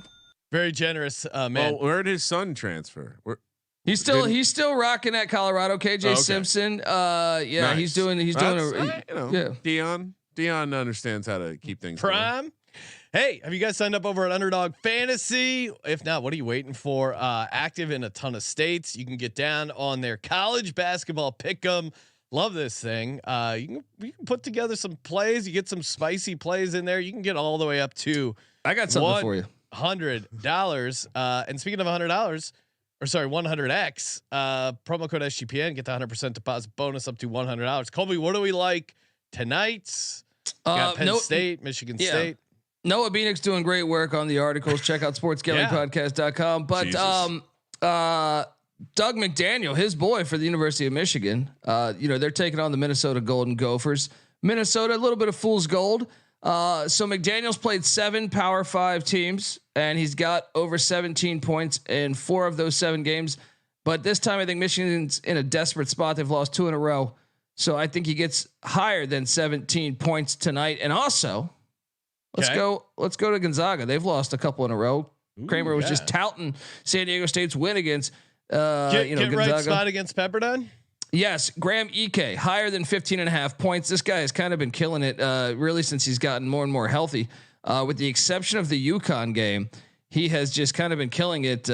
Very generous man. Well, where did his son transfer? He's still rocking at Colorado. KJ Simpson. Nice. he's doing Dion understands how to keep things prime. Going. Hey, have you guys signed up over at Underdog Fantasy? If not, what are you waiting for? Active in a ton of states. You can get down on their college basketball pick'em. Love this thing. You can put together some plays. You get some spicy plays in there. You can get all the way up to. I got something for you. $100. And speaking of $100. 100x promo code SGPN, get the 100% deposit bonus up to $100. Colby, what do we like tonight? Got Penn State, Michigan State. Noah Beanick's doing great work on the articles. Check out sportsgamblingpodcast.com. But Doug McDaniel, his boy for the University of Michigan, they're taking on the Minnesota Golden Gophers. Minnesota, a little bit of fool's gold. So McDaniel's played 7 Power 5 teams, and he's got over 17 points in 4 of those 7 games. But this time, I think Michigan's in a desperate spot. They've lost 2 in a row, so I think he gets higher than 17 points tonight. And also, let's go to Gonzaga. They've lost a couple in a row. Kramer was just touting San Diego State's win against Gonzaga. Right spot against Pepperdine. Yes, Graham Ike, higher than 15.5 points. This guy has kind of been killing it really since he's gotten more and more healthy. With the exception of the UConn game, he has just kind of been killing it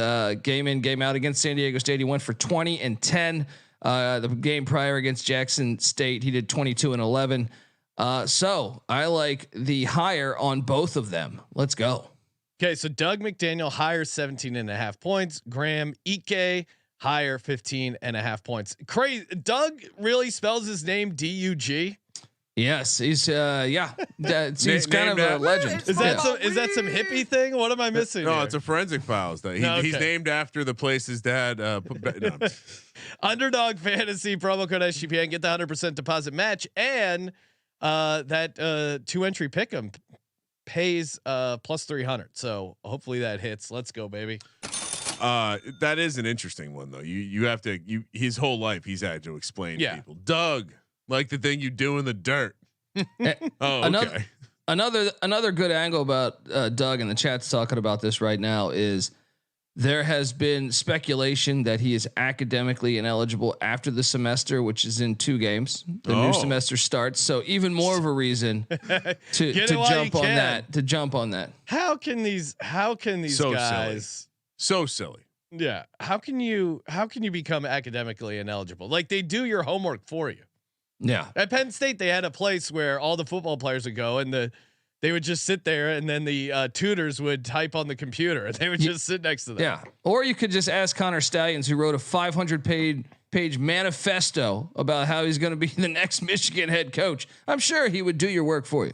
game in, game out against San Diego State. He went for 20 and 10. The game prior against Jackson State, he did 22 and 11. So I like the higher on both of them. Let's go. Okay, so Doug McDaniel higher 17.5 points. Graham Ike higher 15.5 points. Crazy. Doug really spells his name D-U-G. Yes, he's he's kind of a legend. Is that some hippie thing? What am I missing? No, here? it's a Forensic Files. He's named after the place his dad no. Underdog Fantasy promo code SGPN. Get the 100% deposit match, and that 2-entry pick'em pays plus 300. So hopefully that hits. Let's go, baby. That is an interesting one though. You have to his whole life he's had to explain to people. Doug, like the thing you do in the dirt. Okay. Another good angle about Doug, and the chat's talking about this right now, is there has been speculation that he is academically ineligible after the semester, which is in 2 games. The new semester starts, so even more of a reason to jump on that. To jump on that. How can these So guys? silly. So silly. Yeah. How can you become academically ineligible? Like, they do your homework for you. Yeah. At Penn State, they had a place where all the football players would go, and they would just sit there, and then the tutors would type on the computer, and they would just sit next to them. Yeah. Or you could just ask Connor Stallions, who wrote a 500-page manifesto about how he's going to be the next Michigan head coach. I'm sure he would do your work for you.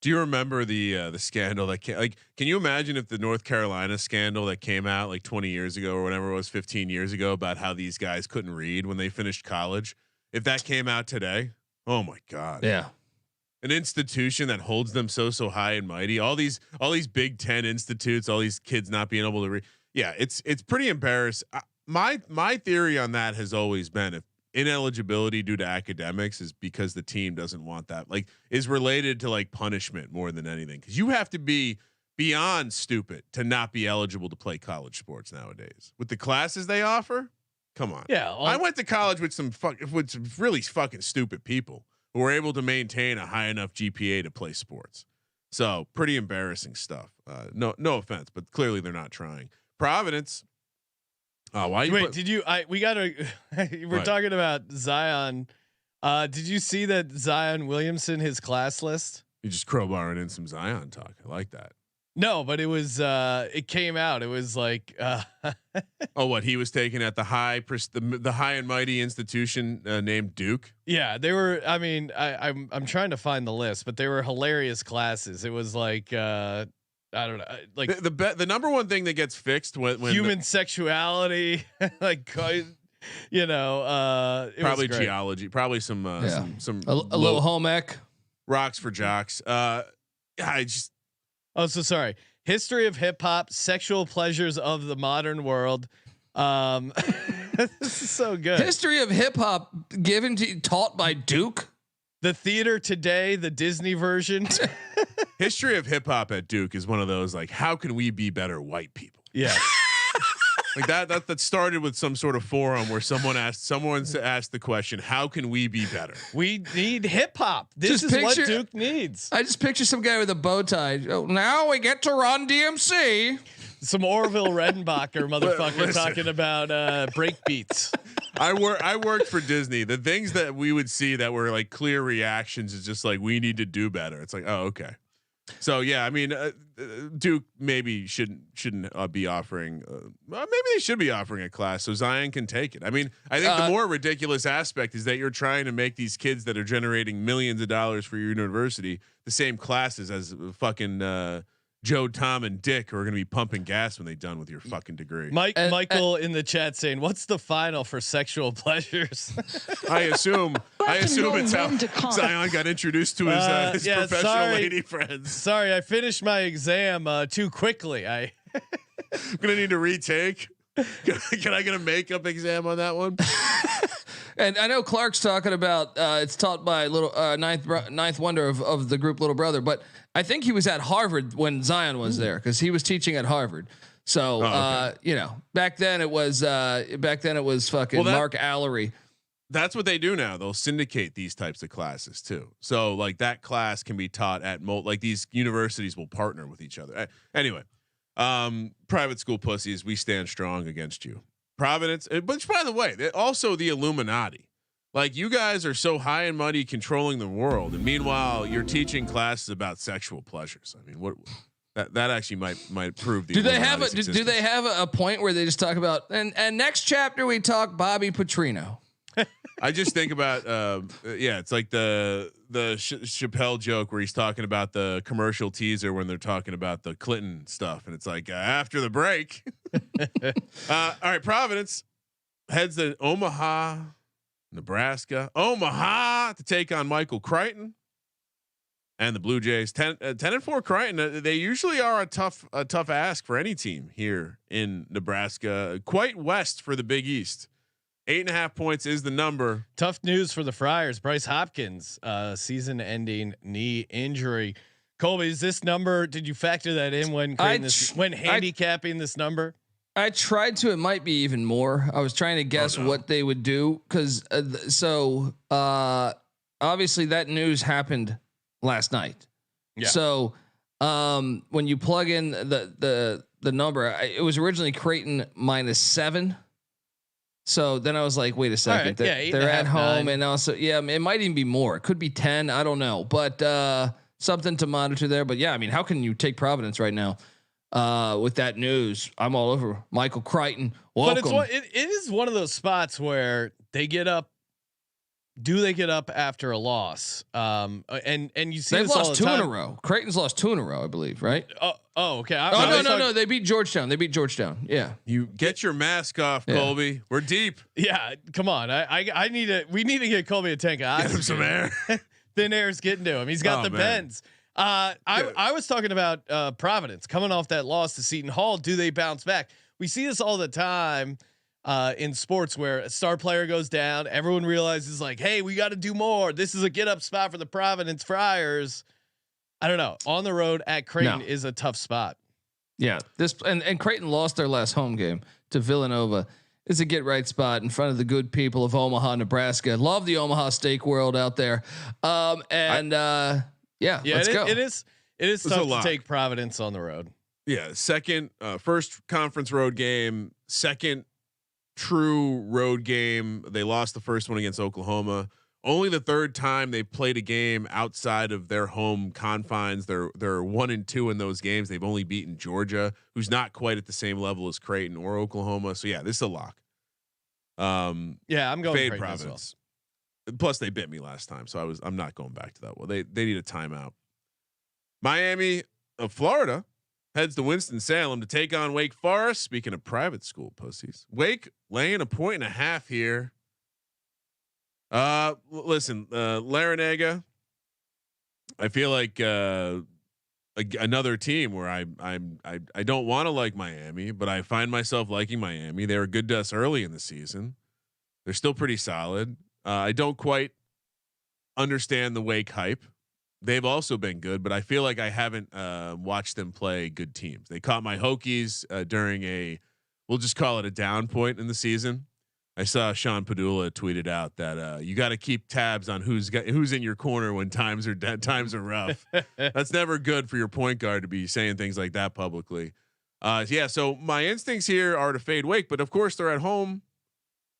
Do you remember the scandal that can you imagine if the North Carolina scandal that came out like 20 years ago or whatever it was, 15 years ago, about how these guys couldn't read when they finished college? If that came out today, oh my God. Yeah. An institution that holds them so high and mighty, all these Big Ten institutes, all these kids not being able to read. Yeah. It's pretty embarrassing. My theory on that has always been, if ineligibility due to academics is because the team doesn't want that, like, is related to like punishment more than anything. Cause you have to be beyond stupid to not be eligible to play college sports nowadays with the classes they offer. Come on. Yeah. I went to college with some really fucking stupid people who were able to maintain a high enough GPA to play sports. So pretty embarrassing stuff. No offense, but clearly they're not trying. Providence. Why? We gotta. We're talking about Zion. Did you see that Zion Williamson, his class list? You just crowbarring in some Zion talk. I like that. No, but it was. It came out. It was like. What he was taking at the high and mighty institution named Duke. Yeah, they were. I mean, I'm trying to find the list, but they were hilarious classes. It was like. I don't know, like the number one thing that gets fixed when human sexuality, like, you know, probably geology, probably some a little home ec, rocks for jocks. So sorry. History of hip hop, sexual pleasures of the modern world. This is so good. History of hip hop taught by Duke. The theater today, the Disney version. History of hip hop at Duke is one of those, like, how can we be better white people? Yeah. Like that started with some sort of forum where someone asked the question, how can we be better? We need hip hop. This is what Duke needs. I just picture some guy with a bow tie. Oh, now we get to Run DMC. Some Orville Redenbacher motherfucker talking about break beats. I worked for Disney. The things that we would see that were like clear reactions is just like, we need to do better. It's like, oh, okay. So yeah, I mean, Duke maybe shouldn't be offering. Maybe they should be offering a class so Zion can take it. I mean, I think the more ridiculous aspect is that you're trying to make these kids that are generating millions of dollars for your university the same classes as fucking Joe, Tom, and Dick, who are going to be pumping gas when they're done with your fucking degree. Michael in the chat saying, "What's the final for sexual pleasures?" I assume it's how Zion got introduced to his professional lady friends. Sorry, I finished my exam too quickly. I'm gonna need to retake. Can I get a makeup exam on that one? And I know Clark's talking about it's taught by little ninth wonder of the group Little Brother, but I think he was at Harvard when Zion was there because he was teaching at Harvard. So you know, back then it was fucking Mark Allery. That's what they do now. They'll syndicate these types of classes too. So like that class can be taught at like these universities will partner with each other. Anyway, private school pussies, we stand strong against you. Providence, but by the way, also the Illuminati. Like, you guys are so high and mighty controlling the world, and meanwhile you're teaching classes about sexual pleasures. I mean, what that actually might prove the. Do they have a point where they just talk about and next chapter we talk Bobby Petrino? I just think about it's like the Chappelle joke where he's talking about the commercial teaser when they're talking about the Clinton stuff, and it's like after the break. All right, Providence heads to Omaha, Nebraska. Omaha to take on Michael Crichton and the Blue Jays. 10-4 Crichton. They usually are a tough ask for any team here in Nebraska. Quite west for the Big East. 8.5 points is the number. Tough news for the Friars. Bryce Hopkins, season-ending knee injury. Colby, is this number? Did you factor that in when handicapping this number? I tried to. It might be even more. I was trying to guess what they would do because obviously that news happened last night. Yeah. So when you plug in the number, it was originally Creighton -7. So then I was like, wait a second, right, they're at home, 9. and also it might even be more. It could be 10. I don't know, but something to monitor there. But yeah, I mean, how can you take Providence right now with that news? I'm all over Michael Crichton. Welcome. But it is one of those spots where they get up. Do they get up after a loss? And you see they've this lost all the 2 time. in a row. Creighton's lost 2 in a row, I believe, right? Okay. No. They beat Georgetown. Yeah. You get your mask off, Colby. We're deep. Yeah. Come on. We need to get Colby a tank of oxygen. Get him some air. Thin air's getting to him. He's got the bends. I was talking about Providence coming off that loss to Seton Hall. Do they bounce back? We see this all the time in sports where a star player goes down. Everyone realizes like, hey, we got to do more. This is a get up spot for the Providence Friars. I don't know. On the road at Creighton is a tough spot. Yeah. This and Creighton lost their last home game to Villanova. It's a get right spot in front of the good people of Omaha, Nebraska. Love the Omaha steak world out there. Let's go. It is tough to take Providence on the road. Yeah. First conference road game, second true road game. They lost the first one against Oklahoma. Only the third time they played a game outside of their home confines. They're 1-2 in those games. They've only beaten Georgia, who's not quite at the same level as Creighton or Oklahoma. So yeah, this is a lock. I'm going fade Providence. Well. Plus they bit me last time, so I'm not going back to that. Well, they need a timeout. Miami of Florida heads to Winston-Salem to take on Wake Forest. Speaking of private school pussies, Wake laying 1.5 here. Listen, Larinaga, I feel like another team where I don't want to like Miami, but I find myself liking Miami. They were good to us early in the season. They're still pretty solid. I don't quite understand the Wake hype. They've also been good, but I feel like I haven't watched them play good teams. They caught my Hokies during we'll just call it a down point in the season. I saw Sean Padula tweeted out that you got to keep tabs on who's in your corner when times are rough. That's never good for your point guard to be saying things like that publicly. So my instincts here are to fade Wake, but of course they're at home.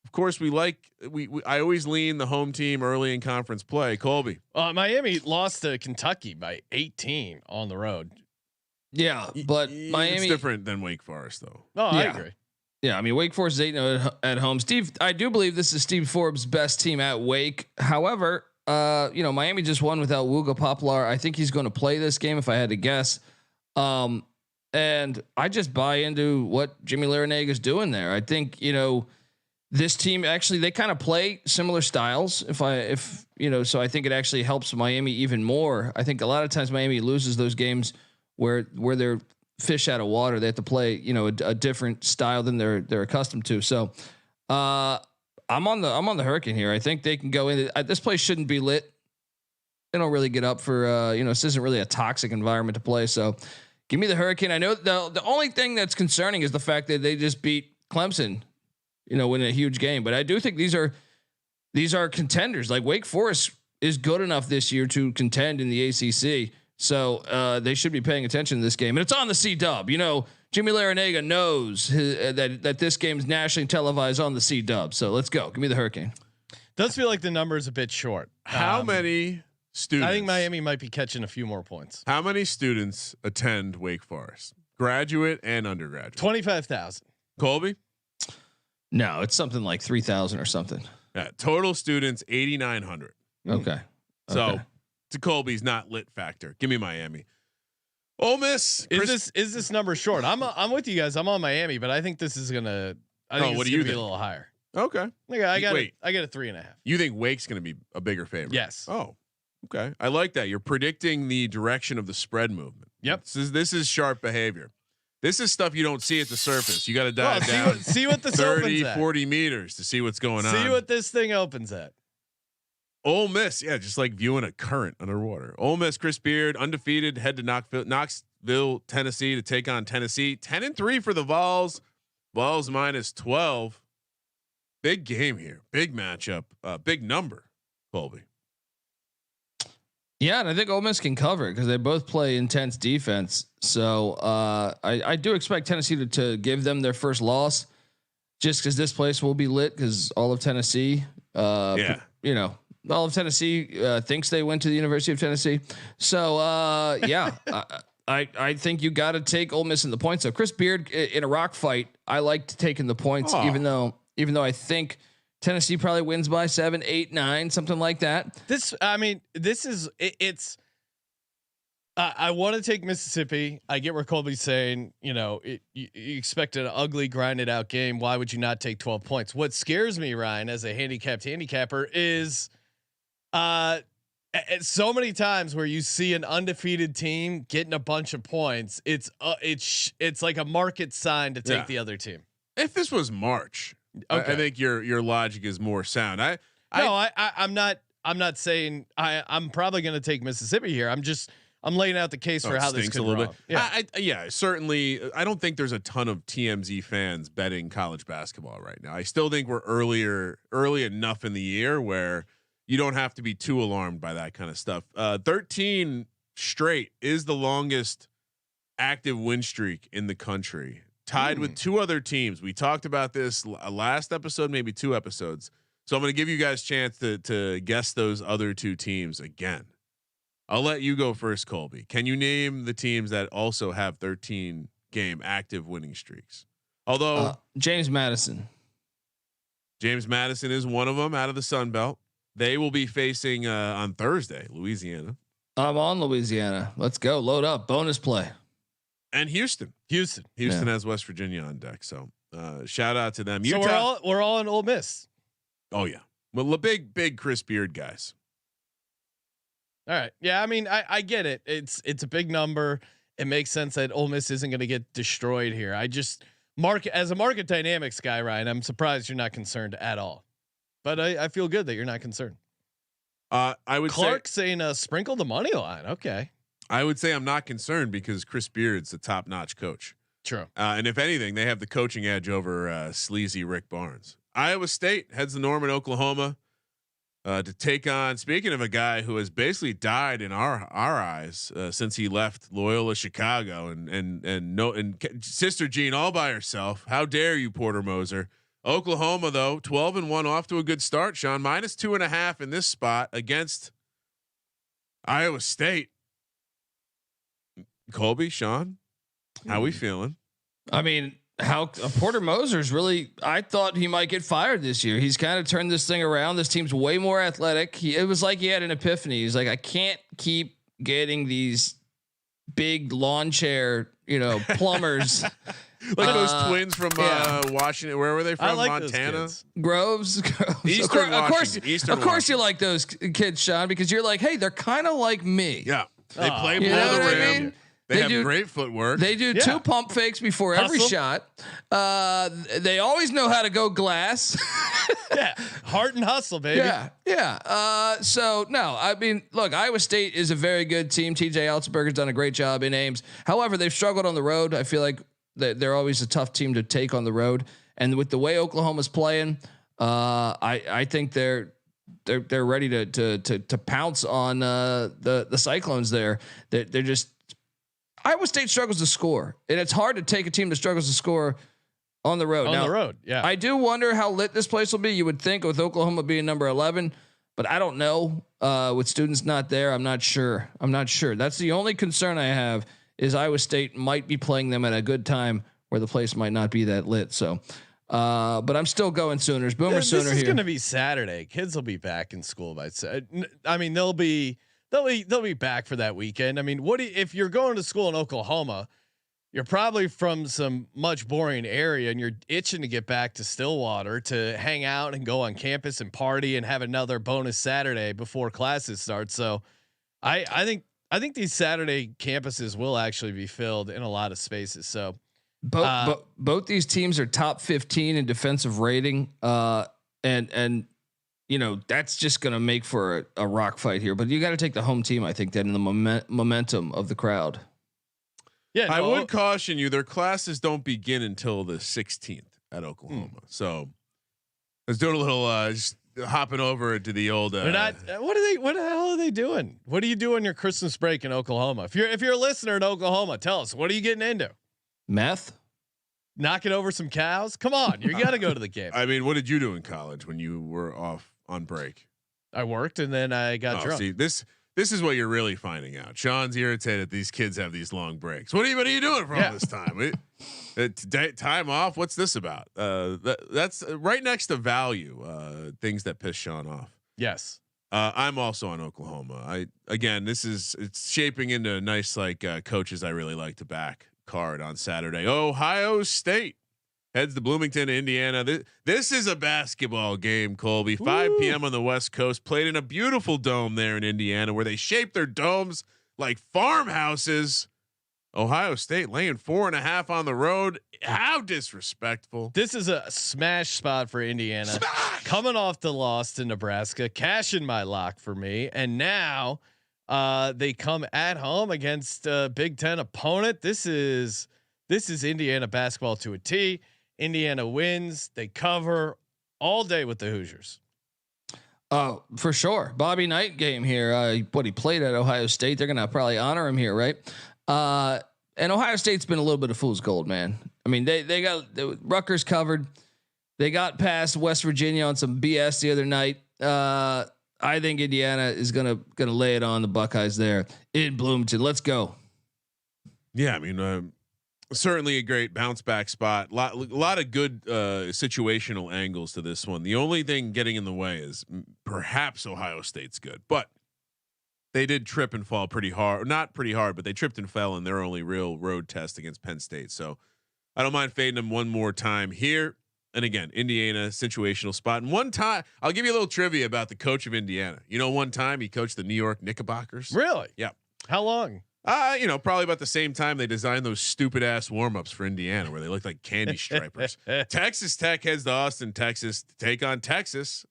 Of course I always lean the home team early in conference play. Colby, Miami lost to Kentucky by 18 on the road. Yeah, but Miami it's different than Wake Forest though. Oh, I agree. Yeah, I mean Wake Forest is 8-0 at home. Steve, I do believe this is Steve Forbes' best team at Wake. However, Miami just won without Wooga Poplar. I think he's going to play this game if I had to guess. And I just buy into what Jimmy Larinaga is doing there. I think this team actually they kind of play similar styles. So I think it actually helps Miami even more. I think a lot of times Miami loses those games where they're fish out of water. They have to play, a different style than they're accustomed to. So, I'm on the Hurricane here. I think they can go in. This place shouldn't be lit. They don't really get up for, this isn't really a toxic environment to play. So give me the Hurricane. I know the only thing that's concerning is the fact that they just beat Clemson, winning a huge game. But I do think these are contenders. Like Wake Forest is good enough this year to contend in the ACC. So they should be paying attention to this game, and it's on the C-Dub. Jimmy Larinaga knows that this game is nationally televised on the C-Dub. So let's go. Give me the Hurricane. Does feel like the number is a bit short. How many students? I think Miami might be catching a few more points. How many students attend Wake Forest? Graduate and undergraduate. 25,000. Colby? No, it's something like 3,000 or something. Yeah, total students 8,900. Okay. So to Colby's not lit factor. Give me Miami. Ole Miss. Is this number short? I'm with you guys. I'm on Miami, but I think this is gonna. I think what it's do you gonna be think? a little higher. Okay. I got a 3.5. You think Wake's going to be a bigger favorite? Yes. Oh, okay. I like that. You're predicting the direction of the spread movement. Yep. This is sharp behavior. This is stuff you don't see at the surface. You got to dive down See what this 30, opens at. 40 meters to see what's going on. See what this thing opens at. Ole Miss, yeah, just like viewing a current underwater. Ole Miss, Chris Beard, undefeated, head to Knoxville, Tennessee to take on Tennessee. 10-3 for the Vols. Vols minus 12. Big game here. Big matchup. Big number. Colby. Yeah, and I think Ole Miss can cover it because they both play intense defense. So I do expect Tennessee to give them their first loss, just because this place will be lit because all of Tennessee, all of Tennessee thinks they went to the University of Tennessee. So I think you got to take Ole Miss in the points. So Chris Beard in a rock fight, I liked taking the points, even though I think Tennessee probably wins by 7, 8, 9, something like that. I want to take Mississippi. I get where Colby's saying, you expect an ugly, grinded out game. Why would you not take 12 points? What scares me, Ryan, as a handicapper is, so many times where you see an undefeated team getting a bunch of points, it's like a market sign to take the other team. If this was March, okay. I think your logic is more sound. I'm not saying I'm probably going to take Mississippi here. I'm laying out the case for how this could a little bit. Yeah, certainly. I don't think there's a ton of TMZ fans betting college basketball right now. I still think we're early enough in the year where you don't have to be too alarmed by that kind of stuff. 13 straight is the longest active win streak in the country, tied with two other teams. We talked about this last episode, maybe 2 episodes. So I'm going to give you guys a chance to guess those other 2 teams again. I'll let you go first, Colby. Can you name the teams that also have 13 game active winning streaks? Although James Madison is one of them out of the Sun Belt. They will be facing on Thursday, Louisiana. I'm on Louisiana. Let's go. Load up. Bonus play. And Houston has West Virginia on deck. So shout out to them. So Utah, we're all in Ole Miss. Oh yeah. Well, the big Chris Beard guys. All right. Yeah. I mean, I get it. It's a big number. It makes sense that Ole Miss isn't going to get destroyed here. I just as a market dynamics guy, Ryan, I'm surprised you're not concerned at all. But I feel good that you're not concerned. I would Clark saying sprinkle the money line. Okay. I would say I'm not concerned because Chris Beard's a top-notch coach. True. And if anything, they have the coaching edge over sleazy Rick Barnes. Iowa State heads to Norman, Oklahoma, to take on. Speaking of a guy who has basically died in our eyes since he left Loyola Chicago and Sister Jean all by herself. How dare you, Porter Moser? Oklahoma though 12-1 off to a good start. Sean minus 2.5 in this spot against Iowa State. Colby, Sean, how we feeling? I mean, how Porter Moser's really, I thought he might get fired this year. He's kind of turned this thing around. This team's way more athletic. It was like he had an epiphany. He's like, I can't keep getting these big lawn chair, plumbers. Like those twins from Washington. Where were they from? I like Montana, Groves. Eastern Washington. Of course, you like those kids, Sean, because you're like, hey, they're kind of like me. Yeah, they play you below know the what rim. I mean? They have great footwork. They do 2 pump fakes before every shot. They always know how to go glass. Yeah, heart and hustle, baby. Yeah. So no, I mean, look, Iowa State is a very good team. TJ Altsberger's done a great job in Ames. However, they've struggled on the road. I feel like they're always a tough team to take on the road. And with the way Oklahoma's playing, I think they're ready to pounce on the Cyclones there. They're just, Iowa State struggles to score, and it's hard to take a team that struggles to score on the road. On the road, yeah. I do wonder how lit this place will be. You would think with Oklahoma being number 11, but I don't know. With students not there, I'm not sure. That's the only concern I have is Iowa State might be playing them at a good time where the place might not be that lit. So But I'm still going Sooners. Boomer This Sooner is here. going to be Saturday. Kids will be back in school by. I mean, they'll be back for that weekend. I mean, if you're going to school in Oklahoma, you're probably from some much boring area and you're itching to get back to Stillwater to hang out and go on campus and party and have another bonus Saturday before classes start. So I think these Saturday campuses will actually be filled in a lot of spaces. So both these teams are top 15 in defensive rating. And you know, that's just going to make for a rock fight here, but you got to take the home team. I think that in the momentum of the crowd. Yeah, I would caution you. Their classes don't begin until the 16th at Oklahoma. So I was doing a little just hopping over to the old. They're not. What the hell are they doing? What do you do on your Christmas break in Oklahoma? If you're a listener in Oklahoma, tell us, what are you getting into? Meth. Knocking over some cows? Come on, you got to go to the game. I mean, what did you do in college when you were off on break? I worked and then I got drunk. See, this is what you're really finding out. Sean's irritated. These kids have these long breaks. What are you doing for all this time? Time off. What's this about? That's right next to value. Things that piss Sean off. Yes. I'm also on Oklahoma. It's shaping into a nice coaches I really like to back card on Saturday. Ohio State heads to Bloomington, Indiana. This is a basketball game, Colby. 5 p.m. on the West Coast. Played in a beautiful dome there in Indiana, where they shape their domes like farmhouses. Ohio State laying 4.5 on the road. How disrespectful! This is a smash spot for Indiana. Smash! Coming off the loss to Nebraska, cashing my lock for me, and now they come at home against a Big Ten opponent. This is Indiana basketball to a T. Indiana wins. They cover all day with the Hoosiers. Oh, for sure. Bobby Knight game here. What he played at Ohio State. They're gonna probably honor him here, right? And Ohio State's been a little bit of fool's gold, man. I mean, they got Rutgers covered. They got past West Virginia on some BS the other night. I think Indiana is gonna lay it on the Buckeyes there in Bloomington. Let's go. Yeah, I mean, certainly a great bounce back spot. Lot of good situational angles to this one. The only thing getting in the way is perhaps Ohio State's good, but they did trip and fall pretty hard. Not pretty hard, but they tripped and fell in their only real road test against Penn State. So I don't mind fading them one more time here. And again, Indiana situational spot. And one time, I'll give you a little trivia about the coach of Indiana. You know, one time he coached the New York Knickerbockers. Really? Yeah. How long? Probably about the same time they designed those stupid ass warm-ups for Indiana where they look like candy stripers. Texas Tech heads to Austin, Texas to take on Texas.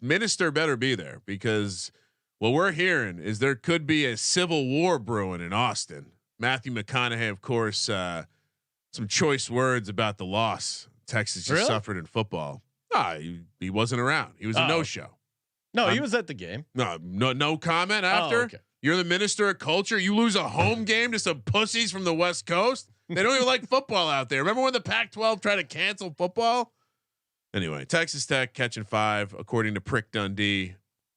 Minister better be there, because what we're hearing is there could be a civil war brewing in Austin. Matthew McConaughey, of course, some choice words about the loss Texas just suffered in football. He wasn't around. He was a no-show. No, he was at the game. No comment after. Oh, okay. You're the minister of culture. You lose a home game to some pussies from the West Coast. They don't even like football out there. Remember when the Pac-12 tried to cancel football? Anyway, Texas Tech catching 5, according to Prick Dundee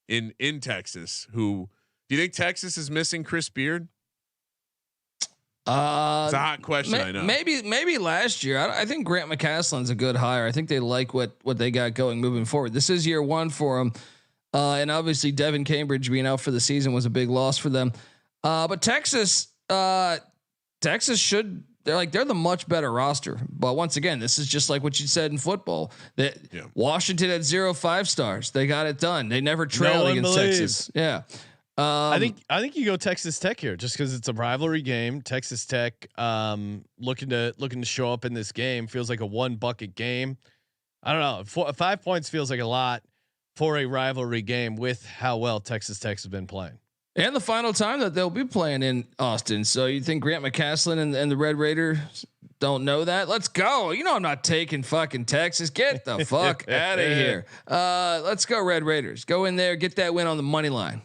in Texas. Who do you think Texas is missing? Chris Beard? It's a hot question. I know. Maybe last year. I think Grant McCaslin's a good hire. I think they like what they got going moving forward. This is year 1 for them. And obviously Devin Cambridge being out for the season was a big loss for them. But Texas should, they're the much better roster. But once again, this is just like what you said in football, that Washington had 0 5-stars. They got it done. They never trailed against Texas. Yeah. I think you go Texas Tech here just because it's a rivalry game. Texas Tech looking to show up in this game. Feels like a 1 bucket game. I don't know. 5 points feels like a lot for a rivalry game with how well Texas Tech has been playing. And the final time that they'll be playing in Austin. So you think Grant McCaslin and the Red Raiders don't know that? Let's go. You know I'm not taking fucking Texas. Get the fuck out of here. Let's go Red Raiders. Go in there, get that win on the money line.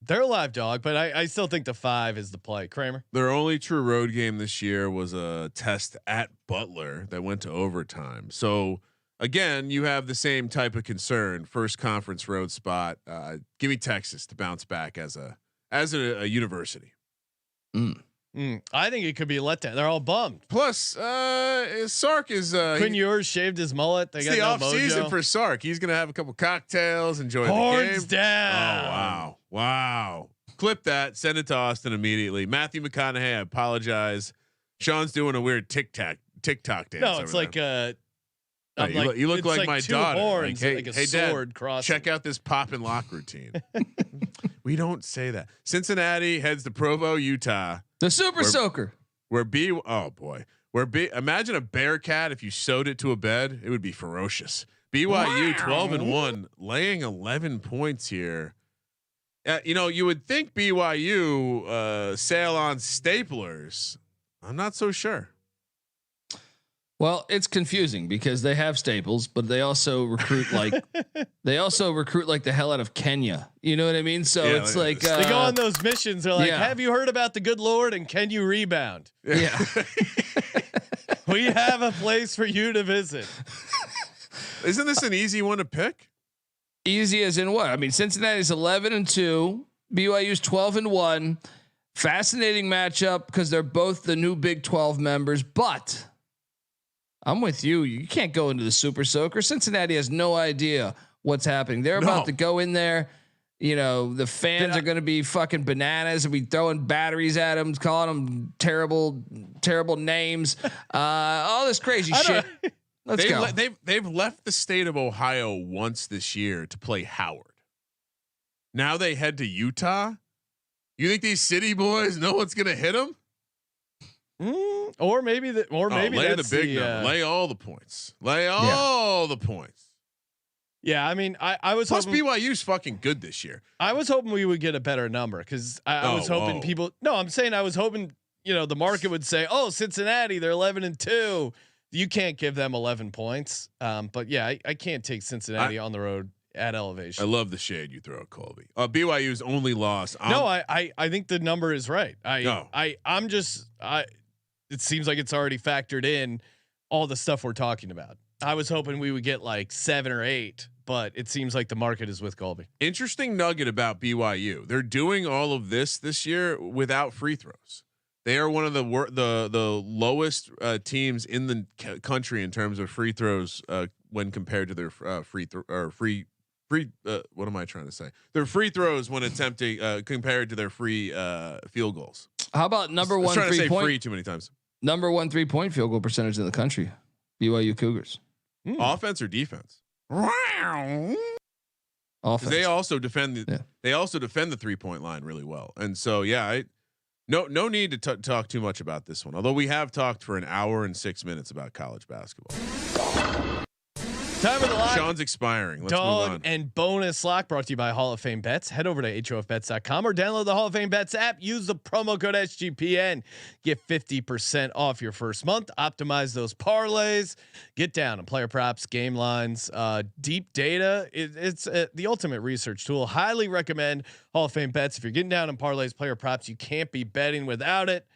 They're a live dog, but I still think the 5 is the play. Kramer. Their only true road game this year was a test at Butler that went to overtime. So again, you have the same type of concern. First conference road spot. Give me Texas to bounce back as a university. I think it could be a letdown. They're all bummed. Plus, Sark is Quinn Ewers shaved his mullet. They it's got the no off season mojo. for Sark. He's gonna have a couple cocktails, enjoy the Horns game. down. Oh wow! Clip that. Send it to Austin immediately. Matthew McConaughey, I apologize. Sean's doing a weird TikTok dance. No, it's like you look like my two daughter. Horns, like, hey sword Dad, crossing. check out this pop and lock routine. We don't say that. Cincinnati heads to Provo, Utah. The Super Soaker. Imagine a Bearcat if you sewed it to a bed, it would be ferocious. BYU 12-1, laying 11 points here. You would think BYU sail on staplers. I'm not so sure. Well, it's confusing because they have staples, but they also recruit like the hell out of Kenya. You know what I mean? So it's like they go on those missions. They're like, yeah. "Have you heard about the good Lord and can you rebound? Yeah. We have a place for you to visit." Isn't this an easy one to pick? Easy as in what? I mean, Cincinnati's 11-2, BYU's 12-1. Fascinating matchup because they're both the new Big 12 members, but I'm with you. You can't go into the Super Soaker. Cincinnati has no idea what's happening. They're about to go in there. You know, the fans are going to be fucking bananas and be throwing batteries at them, calling them terrible names, all this crazy shit. Let's go. They've left the state of Ohio once this year to play Howard. Now they head to Utah. You think these city boys know what's going to hit them? Or maybe lay the big number. Lay all the points. Lay all the points. Yeah, I mean, I was plus hoping, BYU's fucking good this year. I was hoping we would get a better number because I was hoping people. No, I'm saying I was hoping the market would say, "Oh, Cincinnati, they're 11-2. You can't give them 11 points." But yeah, I can't take Cincinnati on the road at elevation. I love the shade you throw at Colby. BYU's only loss. I think the number is right. It seems like it's already factored in all the stuff we're talking about. I was hoping we would get like 7 or 8, but it seems like the market is with Colby. Interesting nugget about BYU. They're doing all of this year without free throws. They are one of the lowest teams in the country in terms of free throws when compared to their free. What am I trying to say? Their free throws when attempting compared to their free field goals. How about number one? Trying to say free too many times. Number 1 3-point field goal percentage in the country. BYU Cougars. Offense or defense? Offense. They also defend the 3-point line really well, and so no need to talk too much about this one. Although we have talked for an hour and 6 minutes about college basketball. Time for the lock. Sean's expiring. Let's Dog move on. and bonus lock brought to you by Hall of Fame Bets. Head over to HOFBets.com or download the Hall of Fame Bets app. Use the promo code SGPN. Get 50% off your first month. Optimize those parlays. Get down on player props, game lines, deep data. It's the ultimate research tool. Highly recommend Hall of Fame Bets. If you're getting down on parlays, player props, you can't be betting without it.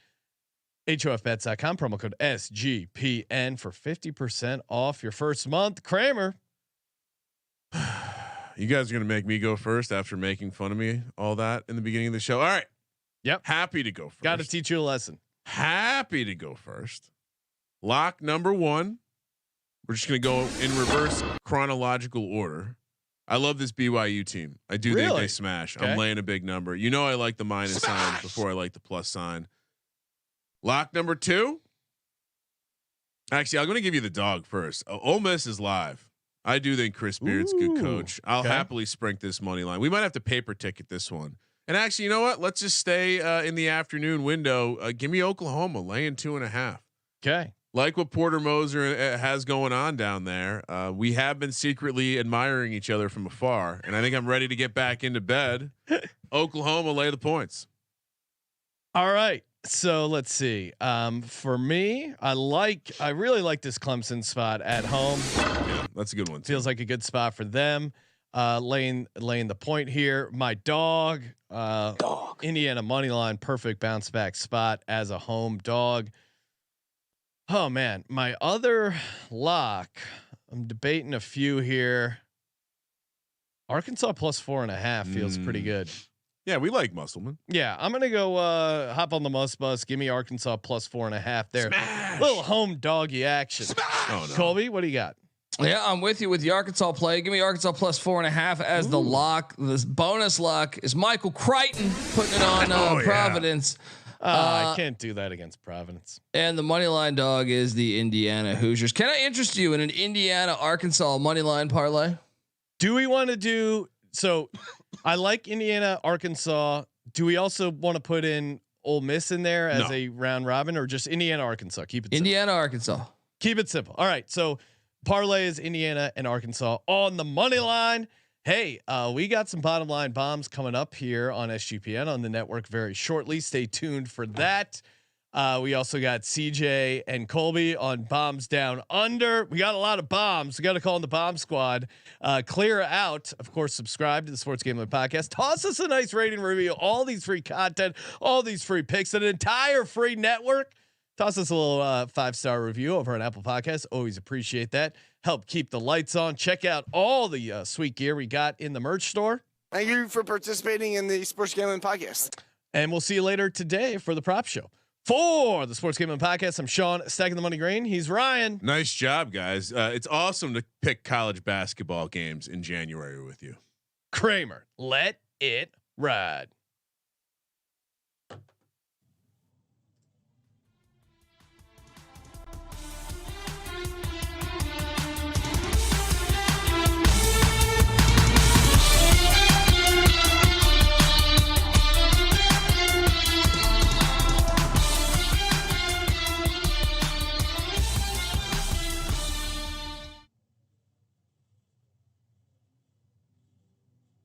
HOFBets.com, promo code SGPN for 50% off your first month. Kramer. You guys are going to make me go first after making fun of me all that in the beginning of the show. All right. Yep. Happy to go first. Got to teach you a lesson. Happy to go first. Lock number 1. We're just going to go in reverse chronological order. I love this BYU team. I do think they smash. Okay. I'm laying a big number. I like the minus sign before I like the plus sign. Lock number 2. Actually, I'm going to give you the dog first. Ole Miss is live. I do think Chris Beard's good coach. I'll happily sprint this money line. We might have to paper ticket this one. And actually, you know what? Let's just stay in the afternoon window. Give me Oklahoma laying 2.5. Okay. Like what Porter Moser has going on down there. We have been secretly admiring each other from afar, and I think I'm ready to get back into bed. Oklahoma lay the points. All right. So let's see. For me, I really like this Clemson spot at home. Yeah, that's a good one. Feels like a good spot for them. Laying the point here. My dog. Indiana money line, perfect bounce back spot as a home dog. Oh man, my other lock. I'm debating a few here. Arkansas plus 4.5 feels pretty good. Yeah, we like Musselman. Yeah, I'm gonna go hop on the Muss Bus. Give me Arkansas plus 4.5 there. Smash. Little home doggy action. Oh, no. Colby, what do you got? Yeah, I'm with you with the Arkansas play. Give me Arkansas plus 4.5 as the lock. This bonus lock is Michael Crichton putting it on Providence. I can't do that against Providence. And the money line dog is the Indiana Hoosiers. Can I interest you in an Indiana Arkansas money line parlay? Do we want to do so? I like Indiana, Arkansas. Do we also want to put in Ole Miss in there as a round robin, or just Indiana, Arkansas? Keep it Indiana, Arkansas. Keep it simple. All right. So parlay is Indiana and Arkansas on the money line. Hey, we got some bottom line bombs coming up here on SGPN on the network very shortly. Stay tuned for that. We also got CJ and Colby on bombs down under. We got a lot of bombs. We got to call in the bomb squad. Clear out. Of course, subscribe to the Sports Gambling Podcast. Toss us a nice rating review. All these free content, all these free picks, an entire free network. Toss us a little 5-star review over on Apple Podcasts. Always appreciate that. Help keep the lights on. Check out all the sweet gear we got in the merch store. Thank you for participating in the Sports Gambling Podcast. And we'll see you later today for the prop show. For the Sports Gambling Podcast, I'm Sean, stacking the money green. He's Ryan. Nice job, guys. It's awesome to pick college basketball games in January with you. Kramer, let it ride.